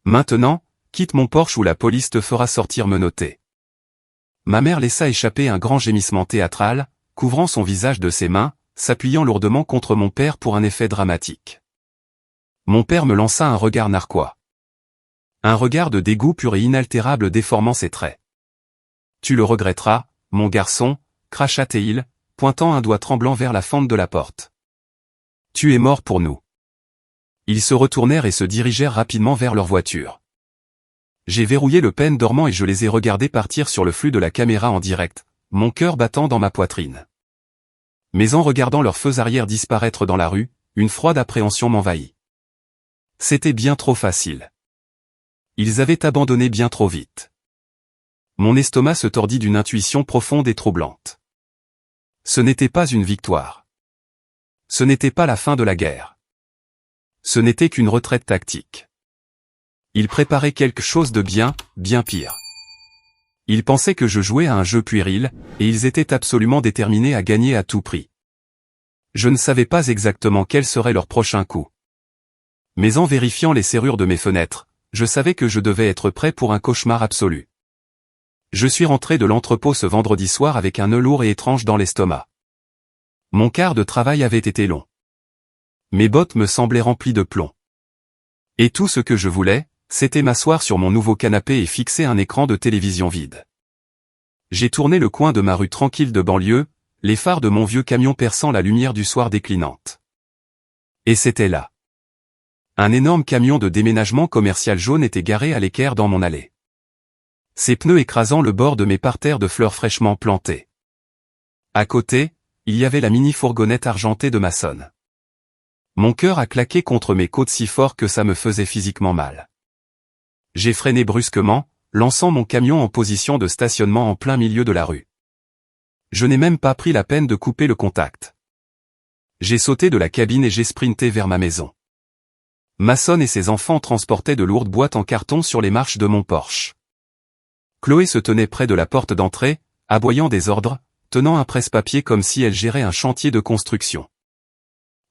Maintenant, quitte mon porche ou la police te fera sortir menottée. » Ma mère laissa échapper un grand gémissement théâtral, couvrant son visage de ses mains, s'appuyant lourdement contre mon père pour un effet dramatique. Mon père me lança un regard narquois. Un regard de dégoût pur et inaltérable déformant ses traits. « Tu le regretteras, mon garçon », cracha-t-il, pointant un doigt tremblant vers la fente de la porte. « Tu es mort pour nous. » Ils se retournèrent et se dirigèrent rapidement vers leur voiture. J'ai verrouillé le pen dormant et je les ai regardés partir sur le flux de la caméra en direct, mon cœur battant dans ma poitrine. Mais en regardant leurs feux arrière disparaître dans la rue, une froide appréhension m'envahit. C'était bien trop facile. Ils avaient abandonné bien trop vite. Mon estomac se tordit d'une intuition profonde et troublante. Ce n'était pas une victoire. Ce n'était pas la fin de la guerre. Ce n'était qu'une retraite tactique. Ils préparaient quelque chose de bien pire. Ils pensaient que je jouais à un jeu puéril, et ils étaient absolument déterminés à gagner à tout prix. Je ne savais pas exactement quel serait leur prochain coup. Mais en vérifiant les serrures de mes fenêtres, je savais que je devais être prêt pour un cauchemar absolu. Je suis rentré de l'entrepôt ce vendredi soir avec un nœud lourd et étrange dans l'estomac. Mon quart de travail avait été long. Mes bottes me semblaient remplies de plomb. Et tout ce que je voulais, c'était m'asseoir sur mon nouveau canapé et fixer un écran de télévision vide. J'ai tourné le coin de ma rue tranquille de banlieue, les phares de mon vieux camion perçant la lumière du soir déclinante. Et c'était là. Un énorme camion de déménagement commercial jaune était garé à l'équerre dans mon allée. Ses pneus écrasant le bord de mes parterres de fleurs fraîchement plantées. À côté, il y avait la mini-fourgonnette argentée de Mason. Mon cœur a claqué contre mes côtes si fort que ça me faisait physiquement mal. J'ai freiné brusquement, lançant mon camion en position de stationnement en plein milieu de la rue. Je n'ai même pas pris la peine de couper le contact. J'ai sauté de la cabine et j'ai sprinté vers ma maison. Mason et ses enfants transportaient de lourdes boîtes en carton sur les marches de mon Porsche. Chloé se tenait près de la porte d'entrée, aboyant des ordres, tenant un presse-papier comme si elle gérait un chantier de construction.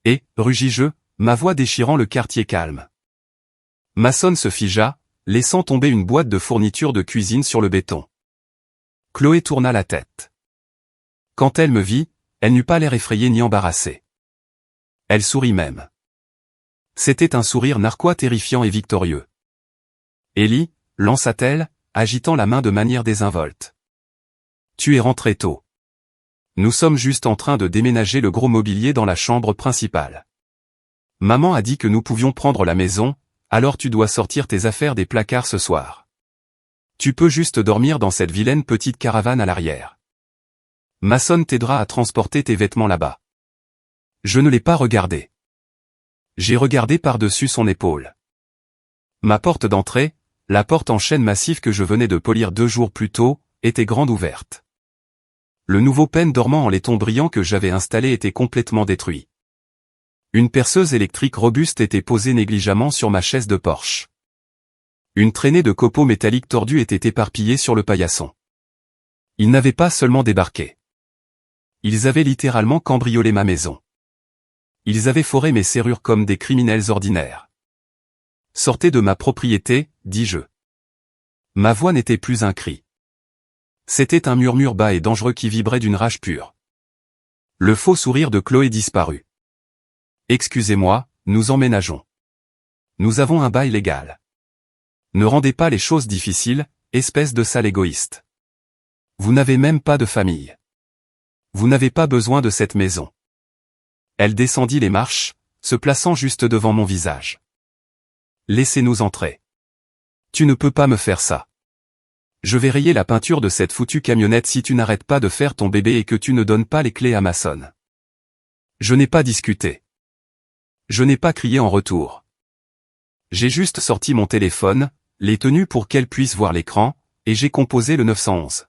Et, rugis-je, ma voix déchirant le quartier calme. Mason se figea, laissant tomber une boîte de fournitures de cuisine sur le béton. Chloé tourna la tête. Quand elle me vit, elle n'eut pas l'air effrayée ni embarrassée. Elle sourit même. C'était un sourire narquois terrifiant et victorieux. Ellie, lança-t-elle, agitant la main de manière désinvolte. Tu es rentré tôt. Nous sommes juste en train de déménager le gros mobilier dans la chambre principale. Maman a dit que nous pouvions prendre la maison, alors tu dois sortir tes affaires des placards ce soir. Tu peux juste dormir dans cette vilaine petite caravane à l'arrière. Mason t'aidera à transporter tes vêtements là-bas. Je ne l'ai pas regardé. J'ai regardé par-dessus son épaule. Ma porte d'entrée, la porte en chêne massif que je venais de polir 2 jours plus tôt, était grande ouverte. Le nouveau pêne dormant en laiton brillant que j'avais installé était complètement détruit. Une perceuse électrique robuste était posée négligemment sur ma chaise de Porsche. Une traînée de copeaux métalliques tordus était éparpillée sur le paillasson. Ils n'avaient pas seulement débarqué. Ils avaient littéralement cambriolé ma maison. Ils avaient foré mes serrures comme des criminels ordinaires. Sortez de ma propriété, dis-je. Ma voix n'était plus un cri. C'était un murmure bas et dangereux qui vibrait d'une rage pure. Le faux sourire de Chloé disparut. Excusez-moi, nous emménageons. Nous avons un bail légal. Ne rendez pas les choses difficiles, espèce de sale égoïste. Vous n'avez même pas de famille. Vous n'avez pas besoin de cette maison. Elle descendit les marches, se plaçant juste devant mon visage. Laissez-nous entrer. Tu ne peux pas me faire ça. Je vais rayer la peinture de cette foutue camionnette si tu n'arrêtes pas de faire ton bébé et que tu ne donnes pas les clés à Mason. Je n'ai pas discuté. Je n'ai pas crié en retour. J'ai juste sorti mon téléphone, l'ai tenu pour qu'elle puisse voir l'écran, et j'ai composé le 911.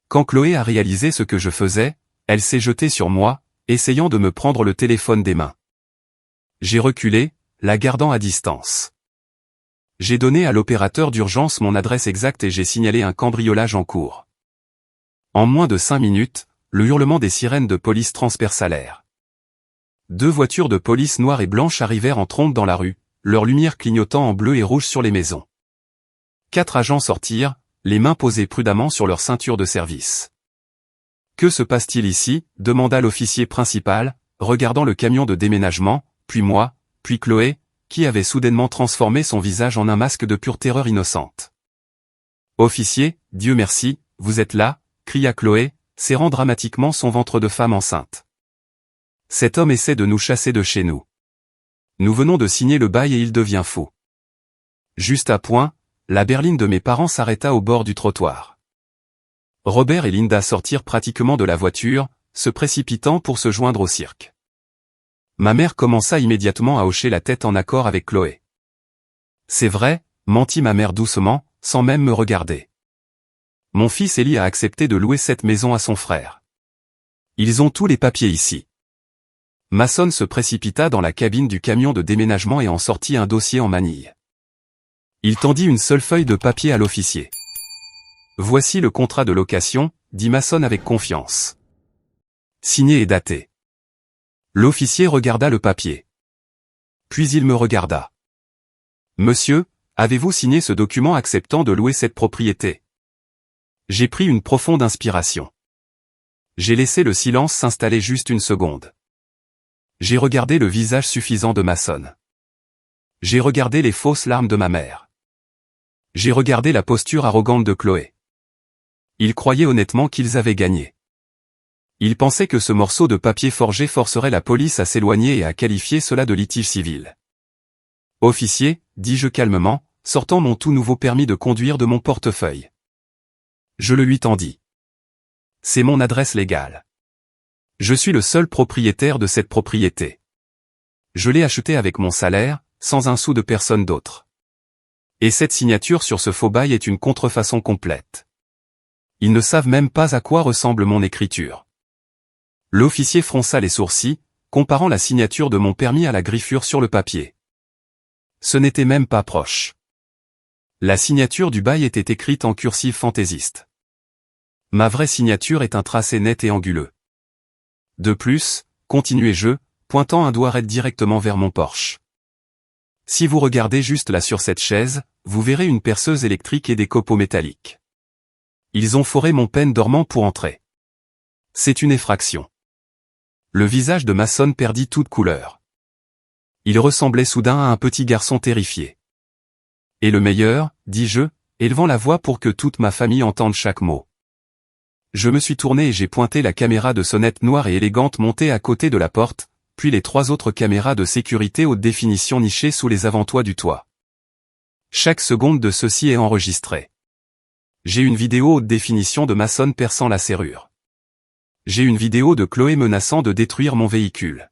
Quand Chloé a réalisé ce que je faisais, elle s'est jetée sur moi, essayant de me prendre le téléphone des mains. J'ai reculé, la gardant à distance. J'ai donné à l'opérateur d'urgence mon adresse exacte et j'ai signalé un cambriolage en cours. En moins de 5 minutes, le hurlement des sirènes de police transperça l'air. 2 voitures de police noires et blanches arrivèrent en trombe dans la rue, leurs lumières clignotant en bleu et rouge sur les maisons. 4 agents sortirent, les mains posées prudemment sur leur ceinture de service. « Que se passe-t-il ici » demanda l'officier principal, regardant le camion de déménagement, puis moi, puis Chloé, qui avait soudainement transformé son visage en un masque de pure terreur innocente. « Officier, Dieu merci, vous êtes là » cria Chloé, serrant dramatiquement son ventre de femme enceinte. « Cet homme essaie de nous chasser de chez nous. Nous venons de signer le bail et il devient fou. » Juste à point, la berline de mes parents s'arrêta au bord du trottoir. Robert et Linda sortirent pratiquement de la voiture, se précipitant pour se joindre au cirque. Ma mère commença immédiatement à hocher la tête en accord avec Chloé. « C'est vrai » mentit ma mère doucement, sans même me regarder. « Mon fils Élie a accepté de louer cette maison à son frère. Ils ont tous les papiers ici. Masson se précipita dans la cabine du camion de déménagement et en sortit un dossier en manille. Il tendit une seule feuille de papier à l'officier. Voici le contrat de location, dit Masson avec confiance. Signé et daté. L'officier regarda le papier. Puis il me regarda. Monsieur, avez-vous signé ce document acceptant de louer cette propriété? J'ai pris une profonde inspiration. J'ai laissé le silence s'installer juste une seconde. J'ai regardé le visage suffisant de Masson. J'ai regardé les fausses larmes de ma mère. J'ai regardé la posture arrogante de Chloé. Ils croyaient honnêtement qu'ils avaient gagné. Ils pensaient que ce morceau de papier forgé forcerait la police à s'éloigner et à qualifier cela de litige civil. Officier, dis-je calmement, sortant mon tout nouveau permis de conduire de mon portefeuille. Je le lui tendis. C'est mon adresse légale. Je suis le seul propriétaire de cette propriété. Je l'ai achetée avec mon salaire, sans un sou de personne d'autre. Et cette signature sur ce faux bail est une contrefaçon complète. Ils ne savent même pas à quoi ressemble mon écriture. L'officier fronça les sourcils, comparant la signature de mon permis à la griffure sur le papier. Ce n'était même pas proche. La signature du bail était écrite en cursive fantaisiste. Ma vraie signature est un tracé net et anguleux. De plus, continuai-je, pointant un doigt raide directement vers mon Porsche. Si vous regardez juste là sur cette chaise, vous verrez une perceuse électrique et des copeaux métalliques. Ils ont foré mon peine dormant pour entrer. C'est une effraction. Le visage de Masson perdit toute couleur. Il ressemblait soudain à un petit garçon terrifié. Et le meilleur, dis-je, élevant la voix pour que toute ma famille entende chaque mot. Je me suis tourné et j'ai pointé la caméra de sonnette noire et élégante montée à côté de la porte, puis les 3 autres caméras de sécurité haute définition nichées sous les avant-toits du toit. Chaque seconde de ceci est enregistrée. J'ai une vidéo haute définition de Masson perçant la serrure. J'ai une vidéo de Chloé menaçant de détruire mon véhicule.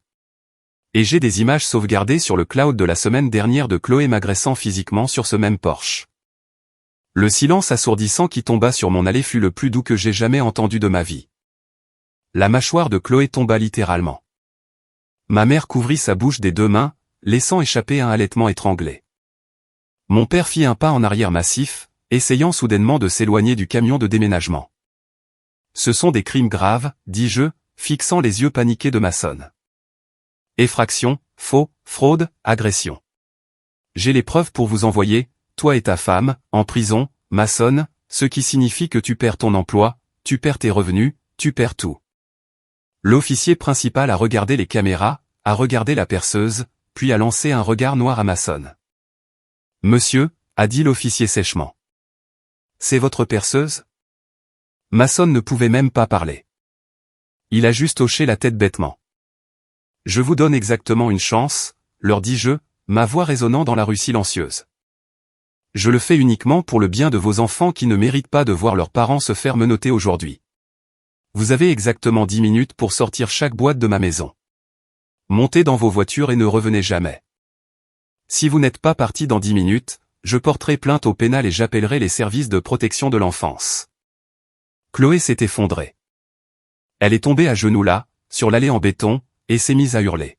Et j'ai des images sauvegardées sur le cloud de la semaine dernière de Chloé m'agressant physiquement sur ce même Porsche. Le silence assourdissant qui tomba sur mon allée fut le plus doux que j'ai jamais entendu de ma vie. La mâchoire de Chloé tomba littéralement. Ma mère couvrit sa bouche des 2 mains, laissant échapper un halètement étranglé. Mon père fit un pas en arrière massif, essayant soudainement de s'éloigner du camion de déménagement. Ce sont des crimes graves, dis-je, fixant les yeux paniqués de Masson. Effraction, faux, fraude, agression. J'ai les preuves pour vous envoyer, toi et ta femme, en prison, Masson, ce qui signifie que tu perds ton emploi, tu perds tes revenus, tu perds tout. L'officier principal a regardé les caméras, a regardé la perceuse, puis a lancé un regard noir à Masson. Monsieur, a dit l'officier sèchement. C'est votre perceuse? Masson ne pouvait même pas parler. Il a juste hoché la tête bêtement. Je vous donne exactement une chance, leur dis-je, ma voix résonnant dans la rue silencieuse. Je le fais uniquement pour le bien de vos enfants qui ne méritent pas de voir leurs parents se faire menotter aujourd'hui. Vous avez exactement 10 minutes pour sortir chaque boîte de ma maison. Montez dans vos voitures et ne revenez jamais. Si vous n'êtes pas parti dans 10 minutes, je porterai plainte au pénal et j'appellerai les services de protection de l'enfance. Chloé s'est effondrée. Elle est tombée à genoux là, sur l'allée en béton, et s'est mise à hurler.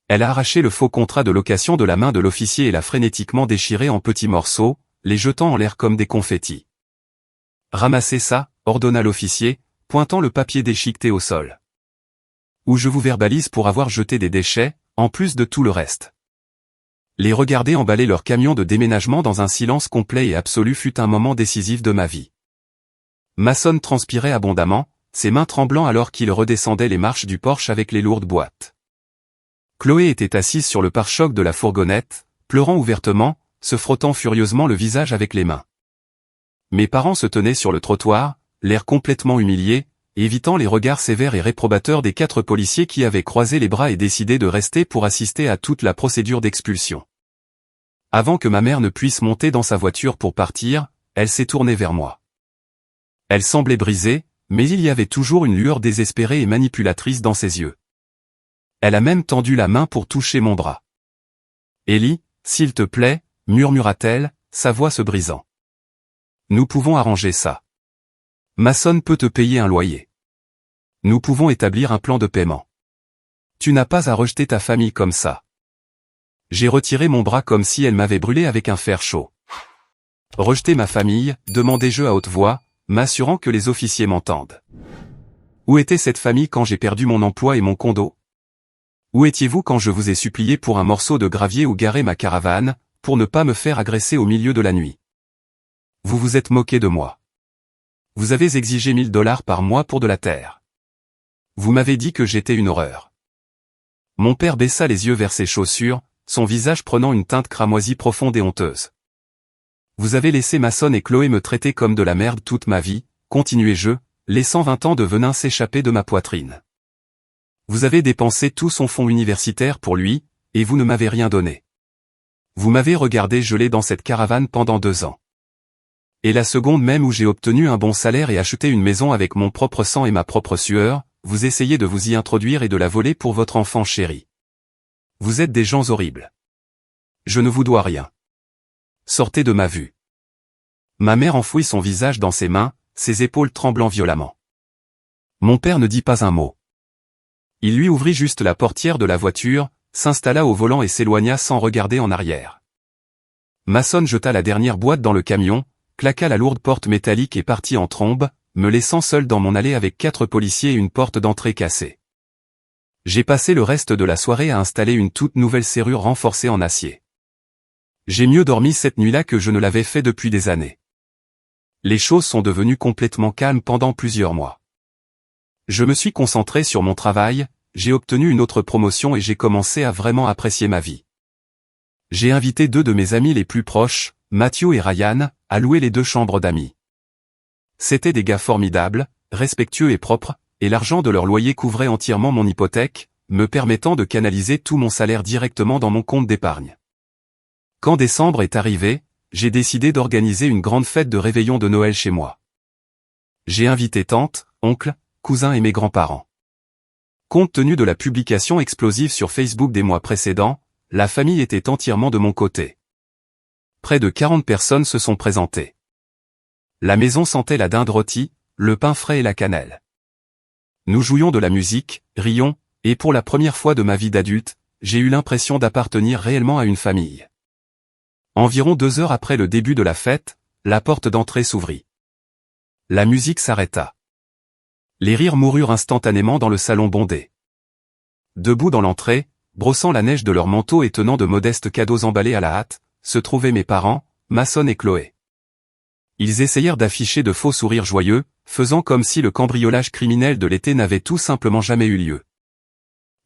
Elle a arraché le faux contrat de location de la main de l'officier et l'a frénétiquement déchiré en petits morceaux, les jetant en l'air comme des confettis. Ramassez ça, ordonna l'officier, pointant le papier déchiqueté au sol. Ou je vous verbalise pour avoir jeté des déchets, en plus de tout le reste. Les regarder emballer leur camion de déménagement dans un silence complet et absolu fut un moment décisif de ma vie. Masson transpirait abondamment, ses mains tremblant alors qu'il redescendait les marches du Porsche avec les lourdes boîtes. Chloé était assise sur le pare-choc de la fourgonnette, pleurant ouvertement, se frottant furieusement le visage avec les mains. Mes parents se tenaient sur le trottoir, l'air complètement humiliés, évitant les regards sévères et réprobateurs des 4 policiers qui avaient croisé les bras et décidé de rester pour assister à toute la procédure d'expulsion. Avant que ma mère ne puisse monter dans sa voiture pour partir, elle s'est tournée vers moi. Elle semblait brisée, mais il y avait toujours une lueur désespérée et manipulatrice dans ses yeux. Elle a même tendu la main pour toucher mon bras. « Ellie, s'il te plaît », murmura-t-elle, sa voix se brisant. « Nous pouvons arranger ça. Masson peut te payer un loyer. Nous pouvons établir un plan de paiement. Tu n'as pas à rejeter ta famille comme ça. J'ai retiré mon bras comme si elle m'avait brûlé avec un fer chaud. Rejeter ma famille, demandai-je à haute voix, m'assurant que les officiers m'entendent. Où était cette famille quand j'ai perdu mon emploi et mon condo? Où étiez-vous quand je vous ai supplié pour un morceau de gravier où garer ma caravane, pour ne pas me faire agresser au milieu de la nuit? Vous vous êtes moqué de moi. Vous avez exigé $1000 par mois pour de la terre. Vous m'avez dit que j'étais une horreur. Mon père baissa les yeux vers ses chaussures, son visage prenant une teinte cramoisie profonde et honteuse. Vous avez laissé Mason et Chloé me traiter comme de la merde toute ma vie, continuai-je, laissant 20 ans de venin s'échapper de ma poitrine. Vous avez dépensé tout son fonds universitaire pour lui, et vous ne m'avez rien donné. Vous m'avez regardé geler dans cette caravane pendant 2 ans. Et la seconde même où j'ai obtenu un bon salaire et acheté une maison avec mon propre sang et ma propre sueur, vous essayez de vous y introduire et de la voler pour votre enfant chéri. Vous êtes des gens horribles. Je ne vous dois rien. Sortez de ma vue. Ma mère enfouit son visage dans ses mains, ses épaules tremblant violemment. Mon père ne dit pas un mot. Il lui ouvrit juste la portière de la voiture, s'installa au volant et s'éloigna sans regarder en arrière. Mason jeta la dernière boîte dans le camion, claqua la lourde porte métallique et partit en trombe, me laissant seul dans mon allée avec 4 policiers et une porte d'entrée cassée. J'ai passé le reste de la soirée à installer une toute nouvelle serrure renforcée en acier. J'ai mieux dormi cette nuit-là que je ne l'avais fait depuis des années. Les choses sont devenues complètement calmes pendant plusieurs mois. Je me suis concentré sur mon travail, j'ai obtenu une autre promotion et j'ai commencé à vraiment apprécier ma vie. J'ai invité 2 de mes amis les plus proches, Matthew et Ryan, à louer les 2 chambres d'amis. C'étaient des gars formidables, respectueux et propres, et l'argent de leur loyer couvrait entièrement mon hypothèque, me permettant de canaliser tout mon salaire directement dans mon compte d'épargne. Quand décembre est arrivé, j'ai décidé d'organiser une grande fête de réveillon de Noël chez moi. J'ai invité tante, oncle, cousins et mes grands-parents. Compte tenu de la publication explosive sur Facebook des mois précédents, la famille était entièrement de mon côté. Près de 40 personnes se sont présentées. La maison sentait la dinde rôtie, le pain frais et la cannelle. Nous jouions de la musique, rions, et pour la première fois de ma vie d'adulte, j'ai eu l'impression d'appartenir réellement à une famille. Environ 2 heures après le début de la fête, la porte d'entrée s'ouvrit. La musique s'arrêta. Les rires moururent instantanément dans le salon bondé. Debout dans l'entrée, brossant la neige de leurs manteaux et tenant de modestes cadeaux emballés à la hâte, se trouvaient mes parents, Mason et Chloé. Ils essayèrent d'afficher de faux sourires joyeux, faisant comme si le cambriolage criminel de l'été n'avait tout simplement jamais eu lieu.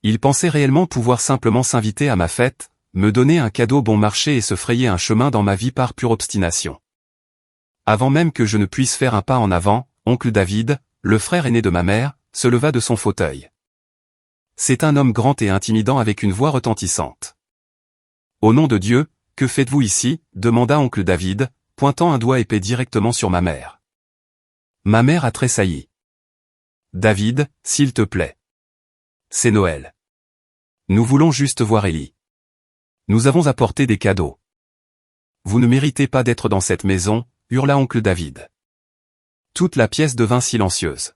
Ils pensaient réellement pouvoir simplement s'inviter à ma fête, me donner un cadeau bon marché et se frayer un chemin dans ma vie par pure obstination. Avant même que je ne puisse faire un pas en avant, oncle David, le frère aîné de ma mère, se leva de son fauteuil. C'est un homme grand et intimidant avec une voix retentissante. « Au nom de Dieu, que faites-vous ici ?» demanda oncle David, pointant un doigt épais directement sur ma mère. Ma mère a tressailli. « David, s'il te plaît. C'est Noël. Nous voulons juste voir Ellie. Nous avons apporté des cadeaux. Vous ne méritez pas d'être dans cette maison, hurla oncle David. Toute la pièce devint silencieuse.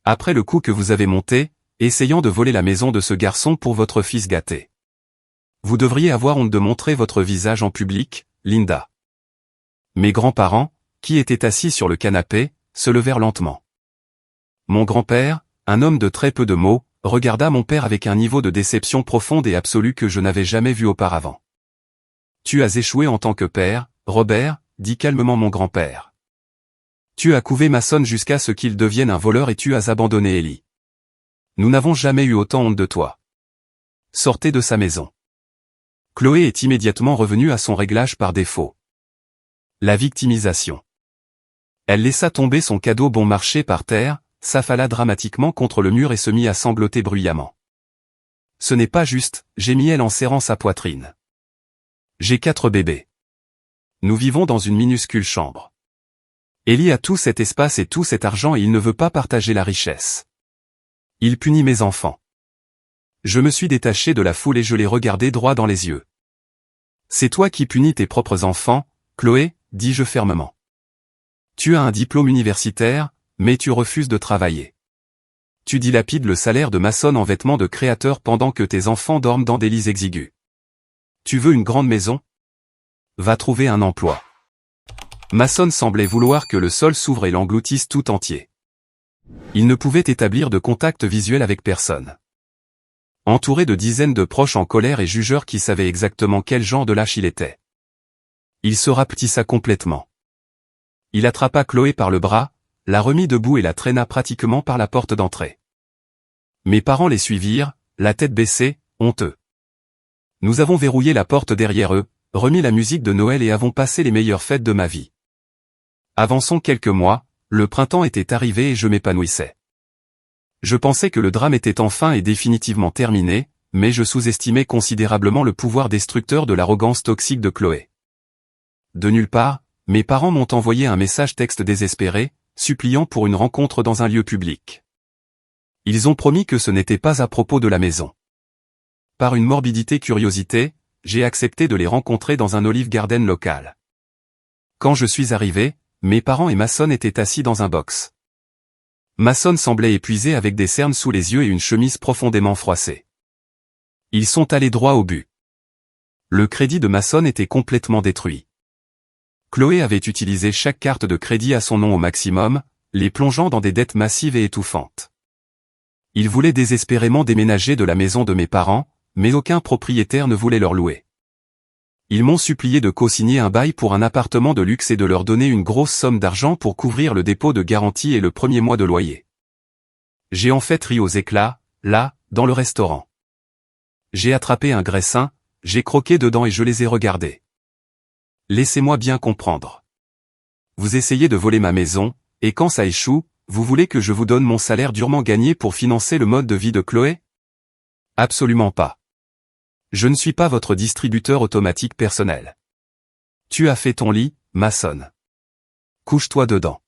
Après le coup que vous avez monté, essayant de voler la maison de ce garçon pour votre fils gâté. Vous devriez avoir honte de montrer votre visage en public, Linda. Mes grands-parents, qui étaient assis sur le canapé, se levèrent lentement. Mon grand-père, un homme de très peu de mots, regarda mon père avec un niveau de déception profonde et absolue que je n'avais jamais vu auparavant. Tu as échoué en tant que père, Robert, dit calmement mon grand-père. Tu as couvé Mason jusqu'à ce qu'il devienne un voleur et tu as abandonné Ellie. Nous n'avons jamais eu autant honte de toi. Sortez de sa maison. Chloé est immédiatement revenue à son réglage par défaut. La victimisation. Elle laissa tomber son cadeau bon marché par terre, s'affala dramatiquement contre le mur et se mit à sangloter bruyamment. Ce n'est pas juste, gémit-elle en serrant sa poitrine. J'ai 4 bébés. Nous vivons dans une minuscule chambre. Ellie a tout cet espace et tout cet argent et il ne veut pas partager la richesse. Il punit mes enfants. Je me suis détaché de la foule et je l'ai regardé droit dans les yeux. C'est toi qui punis tes propres enfants, Chloé, dis-je fermement. Tu as un diplôme universitaire, mais tu refuses de travailler. Tu dilapides le salaire de maçonne en vêtements de créateur pendant que tes enfants dorment dans des lits exigus. Tu veux une grande maison? Va trouver un emploi. Maçonne semblait vouloir que le sol s'ouvre et l'engloutisse tout entier. Il ne pouvait établir de contact visuel avec personne. Entouré de dizaines de proches en colère et jugeurs qui savaient exactement quel genre de lâche il était. Il se rapetissa complètement. Il attrapa Chloé par le bras, la remit debout et la traîna pratiquement par la porte d'entrée. Mes parents les suivirent, la tête baissée, honteux. Nous avons verrouillé la porte derrière eux, remis la musique de Noël et avons passé les meilleures fêtes de ma vie. Avançons quelques mois, le printemps était arrivé et je m'épanouissais. Je pensais que le drame était enfin et définitivement terminé, mais je sous-estimais considérablement le pouvoir destructeur de l'arrogance toxique de Chloé. De nulle part, mes parents m'ont envoyé un message texte désespéré, suppliant pour une rencontre dans un lieu public. Ils ont promis que ce n'était pas à propos de la maison. Par une morbidité curiosité, j'ai accepté de les rencontrer dans un Olive Garden local. Quand je suis arrivé, mes parents et Maçonne étaient assis dans un box. Maçonne semblait épuisé avec des cernes sous les yeux et une chemise profondément froissée. Ils sont allés droit au but. Le crédit de Maçonne était complètement détruit. Chloé avait utilisé chaque carte de crédit à son nom au maximum, les plongeant dans des dettes massives et étouffantes. Ils voulaient désespérément déménager de la maison de mes parents, mais aucun propriétaire ne voulait leur louer. Ils m'ont supplié de co-signer un bail pour un appartement de luxe et de leur donner une grosse somme d'argent pour couvrir le dépôt de garantie et le premier mois de loyer. J'ai en fait ri aux éclats, là, dans le restaurant. J'ai attrapé un graissin, j'ai croqué dedans et je les ai regardés. Laissez-moi bien comprendre. Vous essayez de voler ma maison, et quand ça échoue, vous voulez que je vous donne mon salaire durement gagné pour financer le mode de vie de Chloé? Absolument pas. Je ne suis pas votre distributeur automatique personnel. Tu as fait ton lit, Maçonne. Couche-toi dedans.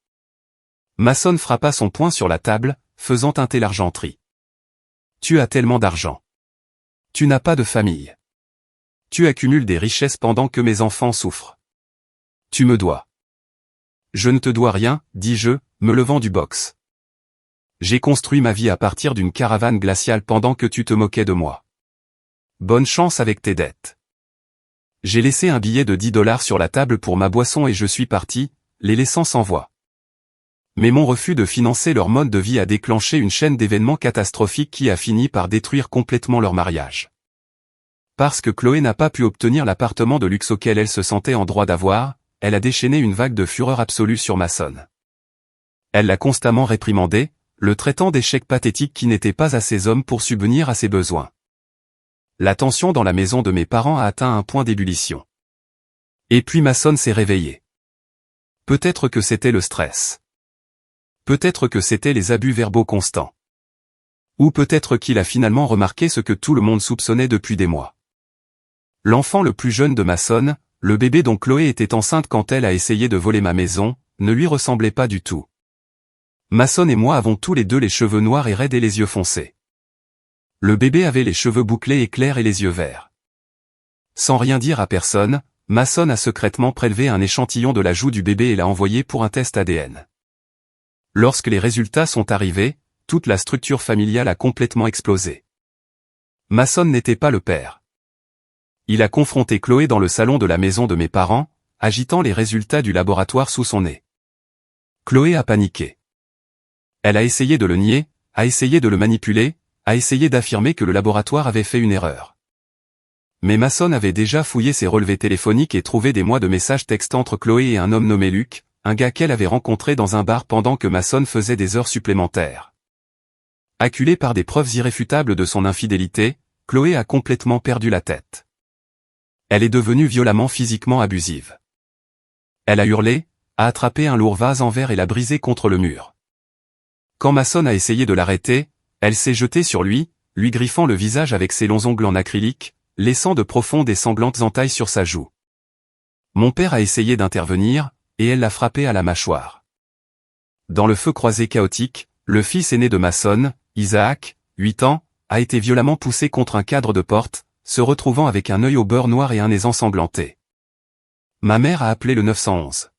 Maçonne frappa son poing sur la table, faisant tinter l'argenterie. Tu as tellement d'argent. Tu n'as pas de famille. Tu accumules des richesses pendant que mes enfants souffrent. Tu me dois. Je ne te dois rien, dis-je, me levant du box. J'ai construit ma vie à partir d'une caravane glaciale pendant que tu te moquais de moi. Bonne chance avec tes dettes. J'ai laissé un billet de $10 sur la table pour ma boisson et je suis parti, les laissant sans voix. Mais mon refus de financer leur mode de vie a déclenché une chaîne d'événements catastrophiques qui a fini par détruire complètement leur mariage. Parce que Chloé n'a pas pu obtenir l'appartement de luxe auquel elle se sentait en droit d'avoir, elle a déchaîné une vague de fureur absolue sur Maçonne. Elle l'a constamment réprimandé, le traitant d'échec pathétique qui n'était pas assez homme pour subvenir à ses besoins. La tension dans la maison de mes parents a atteint un point d'ébullition. Et puis Maçonne s'est réveillée. Peut-être que c'était le stress. Peut-être que c'était les abus verbaux constants. Ou peut-être qu'il a finalement remarqué ce que tout le monde soupçonnait depuis des mois. L'enfant le plus jeune de Maçonne, le bébé dont Chloé était enceinte quand elle a essayé de voler ma maison, ne lui ressemblait pas du tout. Maçonne et moi avons tous les deux les cheveux noirs et raides et les yeux foncés. Le bébé avait les cheveux bouclés et clairs et les yeux verts. Sans rien dire à personne, Maçonne a secrètement prélevé un échantillon de la joue du bébé et l'a envoyé pour un test ADN. Lorsque les résultats sont arrivés, toute la structure familiale a complètement explosé. Maçonne n'était pas le père. Il a confronté Chloé dans le salon de la maison de mes parents, agitant les résultats du laboratoire sous son nez. Chloé a paniqué. Elle a essayé de le nier, a essayé de le manipuler, a essayé d'affirmer que le laboratoire avait fait une erreur. Mais Maçonne avait déjà fouillé ses relevés téléphoniques et trouvé des mois de messages textes entre Chloé et un homme nommé Luc, un gars qu'elle avait rencontré dans un bar pendant que Maçonne faisait des heures supplémentaires. Acculée par des preuves irréfutables de son infidélité, Chloé a complètement perdu la tête. Elle est devenue violemment physiquement abusive. Elle a hurlé, a attrapé un lourd vase en verre et l'a brisé contre le mur. Quand Maçonne a essayé de l'arrêter, elle s'est jetée sur lui, lui griffant le visage avec ses longs ongles en acrylique, laissant de profondes et sanglantes entailles sur sa joue. Mon père a essayé d'intervenir, et elle l'a frappé à la mâchoire. Dans le feu croisé chaotique, le fils aîné de Maçonne, Isaac, 8 ans, a été violemment poussé contre un cadre de porte, se retrouvant avec un œil au beurre noir et un nez ensanglanté. Ma mère a appelé le 911.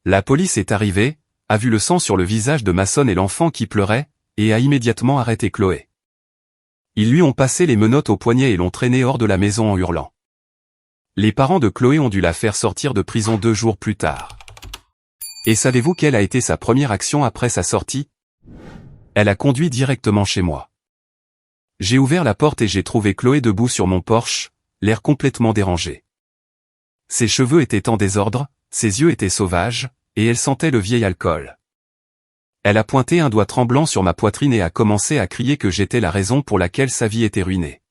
La police est arrivée, a vu le sang sur le visage de Maçonne et l'enfant qui pleurait, et a immédiatement arrêté Chloé. Ils lui ont passé les menottes au poignet et l'ont traînée hors de la maison en hurlant. Les parents de Chloé ont dû la faire sortir de prison 2 jours plus tard. Et savez-vous quelle a été sa première action après sa sortie? Elle a conduit directement chez moi. J'ai ouvert la porte et j'ai trouvé Chloé debout sur mon porche, l'air complètement dérangé. Ses cheveux étaient en désordre, ses yeux étaient sauvages, et elle sentait le vieil alcool. Elle a pointé un doigt tremblant sur ma poitrine et a commencé à crier que j'étais la raison pour laquelle sa vie était ruinée.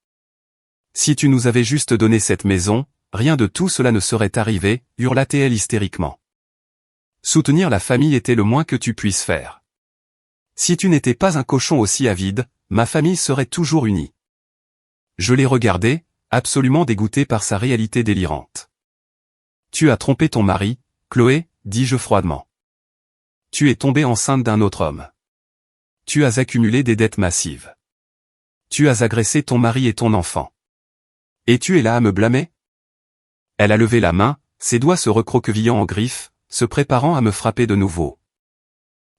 Si tu nous avais juste donné cette maison, rien de tout cela ne serait arrivé, hurla-t-elle hystériquement. Soutenir la famille était le moins que tu puisses faire. Si tu n'étais pas un cochon aussi avide, ma famille serait toujours unie. Je l'ai regardée, absolument dégoûté par sa réalité délirante. Tu as trompé ton mari, Chloé, dis-je froidement. Tu es tombée enceinte d'un autre homme. Tu as accumulé des dettes massives. Tu as agressé ton mari et ton enfant. Et tu es là à me blâmer? Elle a levé la main, ses doigts se recroquevillant en griffes, se préparant à me frapper de nouveau.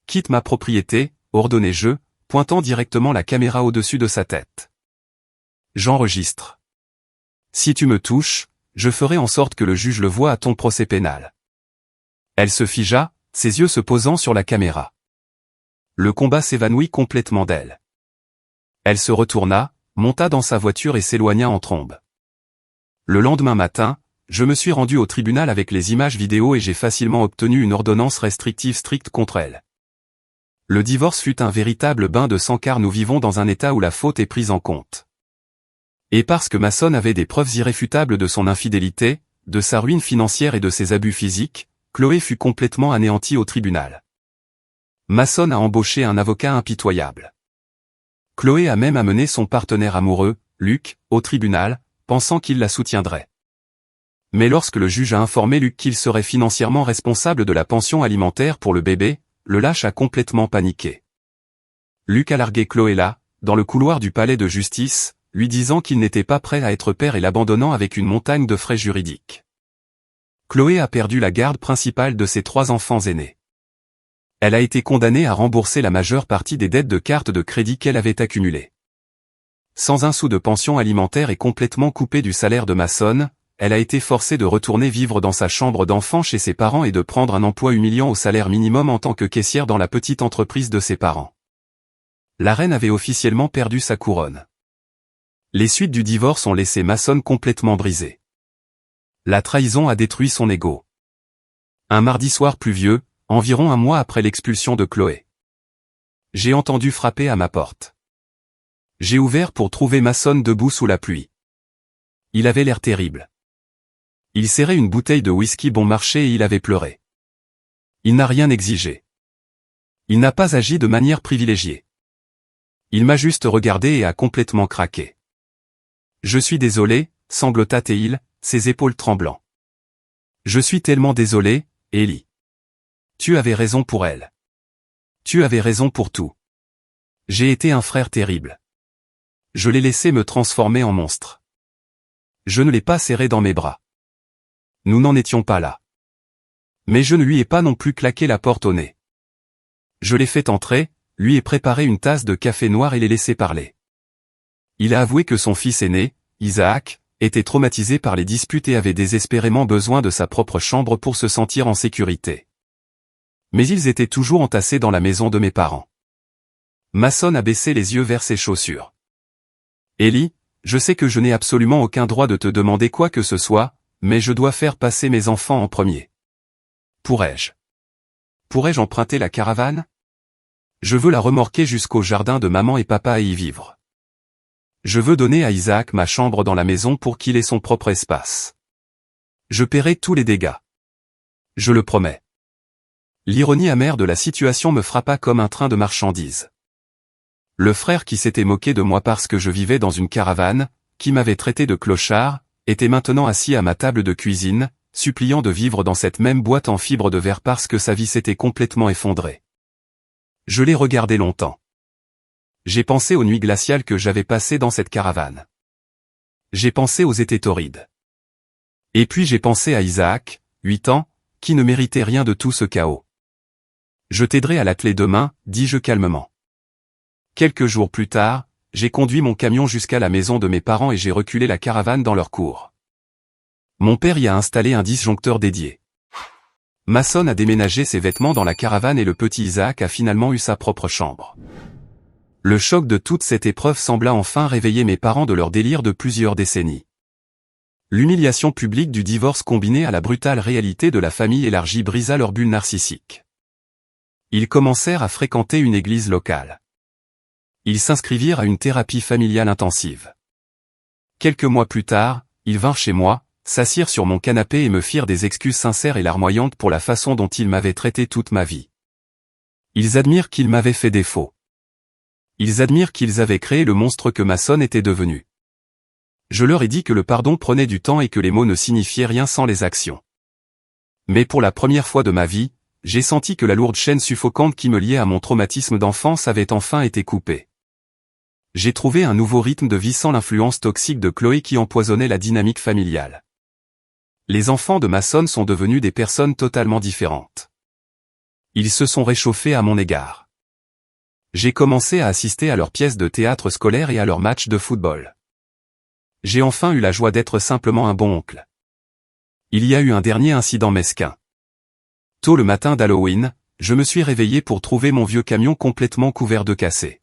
Quitte ma propriété, ordonnai-je, pointant directement la caméra au-dessus de sa tête. J'enregistre. Si tu me touches, je ferai en sorte que le juge le voie à ton procès pénal. Elle se figea, ses yeux se posant sur la caméra. Le combat s'évanouit complètement d'elle. Elle se retourna, monta dans sa voiture et s'éloigna en trombe. Le lendemain matin, je me suis rendu au tribunal avec les images vidéo et j'ai facilement obtenu une ordonnance restrictive stricte contre elle. Le divorce fut un véritable bain de sang car nous vivons dans un état où la faute est prise en compte. Et parce que Mason avait des preuves irréfutables de son infidélité, de sa ruine financière et de ses abus physiques, Chloé fut complètement anéantie au tribunal. Mason a embauché un avocat impitoyable. Chloé a même amené son partenaire amoureux, Luc, au tribunal, pensant qu'il la soutiendrait. Mais lorsque le juge a informé Luc qu'il serait financièrement responsable de la pension alimentaire pour le bébé, le lâche a complètement paniqué. Luc a largué Chloé là, dans le couloir du palais de justice, lui disant qu'il n'était pas prêt à être père et l'abandonnant avec une montagne de frais juridiques. Chloé a perdu la garde principale de ses 3 enfants aînés. Elle a été condamnée à rembourser la majeure partie des dettes de carte de crédit qu'elle avait accumulées. Sans un sou de pension alimentaire et complètement coupée du salaire de Mason, elle a été forcée de retourner vivre dans sa chambre d'enfant chez ses parents et de prendre un emploi humiliant au salaire minimum en tant que caissière dans la petite entreprise de ses parents. La reine avait officiellement perdu sa couronne. Les suites du divorce ont laissé Mason complètement brisé. La trahison a détruit son ego. Un mardi soir pluvieux, environ un mois après l'expulsion de Chloé. J'ai entendu frapper à ma porte. J'ai ouvert pour trouver Mason debout sous la pluie. Il avait l'air terrible. Il serrait une bouteille de whisky bon marché et il avait pleuré. Il n'a rien exigé. Il n'a pas agi de manière privilégiée. Il m'a juste regardé et a complètement craqué. Je suis désolé, sanglota-t-il, ses épaules tremblant. Je suis tellement désolé, Ellie. Tu avais raison pour elle. Tu avais raison pour tout. J'ai été un frère terrible. Je l'ai laissé me transformer en monstre. Je ne l'ai pas serré dans mes bras. Nous n'en étions pas là. Mais je ne lui ai pas non plus claqué la porte au nez. Je l'ai fait entrer, lui ai préparé une tasse de café noir et l'ai laissé parler. Il a avoué que son fils aîné, Isaac, était traumatisé par les disputes et avait désespérément besoin de sa propre chambre pour se sentir en sécurité. Mais ils étaient toujours entassés dans la maison de mes parents. Mason a baissé les yeux vers ses chaussures. Ellie, je sais que je n'ai absolument aucun droit de te demander quoi que ce soit, mais je dois faire passer mes enfants en premier. Pourrais-je emprunter la caravane? Je veux la remorquer jusqu'au jardin de maman et papa et y vivre. Je veux donner à Isaac ma chambre dans la maison pour qu'il ait son propre espace. Je paierai tous les dégâts. Je le promets. L'ironie amère de la situation me frappa comme un train de marchandises. Le frère qui s'était moqué de moi parce que je vivais dans une caravane, qui m'avait traité de clochard, était maintenant assis à ma table de cuisine, suppliant de vivre dans cette même boîte en fibre de verre parce que sa vie s'était complètement effondrée. Je l'ai regardé longtemps. J'ai pensé aux nuits glaciales que j'avais passées dans cette caravane. J'ai pensé aux étés torrides. Et puis j'ai pensé à Isaac, 8 ans, qui ne méritait rien de tout ce chaos. Je t'aiderai à l'atteler demain, dis-je calmement. Quelques jours plus tard, j'ai conduit mon camion jusqu'à la maison de mes parents et j'ai reculé la caravane dans leur cour. Mon père y a installé un disjoncteur dédié. Mason a déménagé ses vêtements dans la caravane et le petit Isaac a finalement eu sa propre chambre. Le choc de toute cette épreuve sembla enfin réveiller mes parents de leur délire de plusieurs décennies. L'humiliation publique du divorce combinée à la brutale réalité de la famille élargie brisa leur bulle narcissique. Ils commencèrent à fréquenter une église locale. Ils s'inscrivirent à une thérapie familiale intensive. Quelques mois plus tard, ils vinrent chez moi, s'assirent sur mon canapé et me firent des excuses sincères et larmoyantes pour la façon dont ils m'avaient traité toute ma vie. Ils admirent qu'ils m'avaient fait défaut. Ils admirent qu'ils avaient créé le monstre que Mason était devenu. Je leur ai dit que le pardon prenait du temps et que les mots ne signifiaient rien sans les actions. Mais pour la première fois de ma vie, j'ai senti que la lourde chaîne suffocante qui me liait à mon traumatisme d'enfance avait enfin été coupée. J'ai trouvé un nouveau rythme de vie sans l'influence toxique de Chloé qui empoisonnait la dynamique familiale. Les enfants de Mason sont devenus des personnes totalement différentes. Ils se sont réchauffés à mon égard. J'ai commencé à assister à leurs pièces de théâtre scolaire et à leurs matchs de football. J'ai enfin eu la joie d'être simplement un bon oncle. Il y a eu un dernier incident mesquin. Tôt le matin d'Halloween, je me suis réveillé pour trouver mon vieux camion complètement couvert de cassés.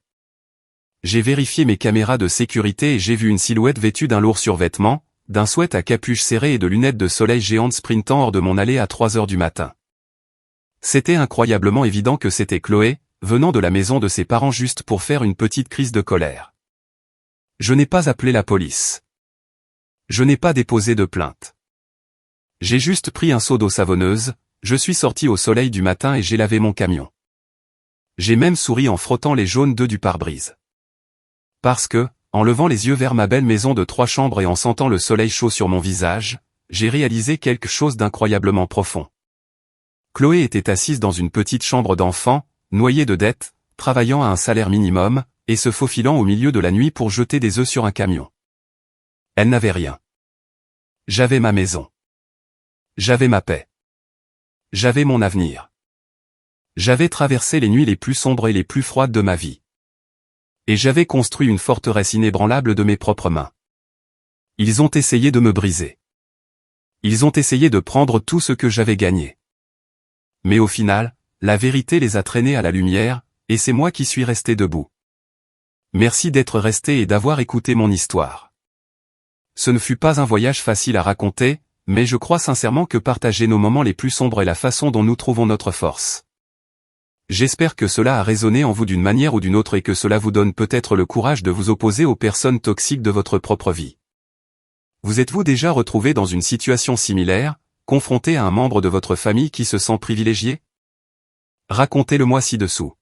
J'ai vérifié mes caméras de sécurité et j'ai vu une silhouette vêtue d'un lourd survêtement, d'un sweat à capuche serrée et de lunettes de soleil géantes sprintant hors de mon allée à 3 heures du matin. C'était incroyablement évident que c'était Chloé, venant de la maison de ses parents juste pour faire une petite crise de colère. Je n'ai pas appelé la police. Je n'ai pas déposé de plainte. J'ai juste pris un seau d'eau savonneuse, je suis sorti au soleil du matin et j'ai lavé mon camion. J'ai même souri en frottant les jaunes d'œufs du pare-brise. Parce que, en levant les yeux vers ma belle maison de 3 chambres et en sentant le soleil chaud sur mon visage, j'ai réalisé quelque chose d'incroyablement profond. Chloé était assise dans une petite chambre d'enfant, noyée de dettes, travaillant à un salaire minimum, et se faufilant au milieu de la nuit pour jeter des œufs sur un camion. Elle n'avait rien. J'avais ma maison. J'avais ma paix. J'avais mon avenir. J'avais traversé les nuits les plus sombres et les plus froides de ma vie. Et j'avais construit une forteresse inébranlable de mes propres mains. Ils ont essayé de me briser. Ils ont essayé de prendre tout ce que j'avais gagné. Mais au final, la vérité les a traînés à la lumière, et c'est moi qui suis resté debout. Merci d'être resté et d'avoir écouté mon histoire. Ce ne fut pas un voyage facile à raconter, mais je crois sincèrement que partager nos moments les plus sombres est la façon dont nous trouvons notre force. J'espère que cela a résonné en vous d'une manière ou d'une autre et que cela vous donne peut-être le courage de vous opposer aux personnes toxiques de votre propre vie. Vous êtes-vous déjà retrouvé dans une situation similaire, confronté à un membre de votre famille qui se sent privilégié? Racontez-le-moi ci-dessous.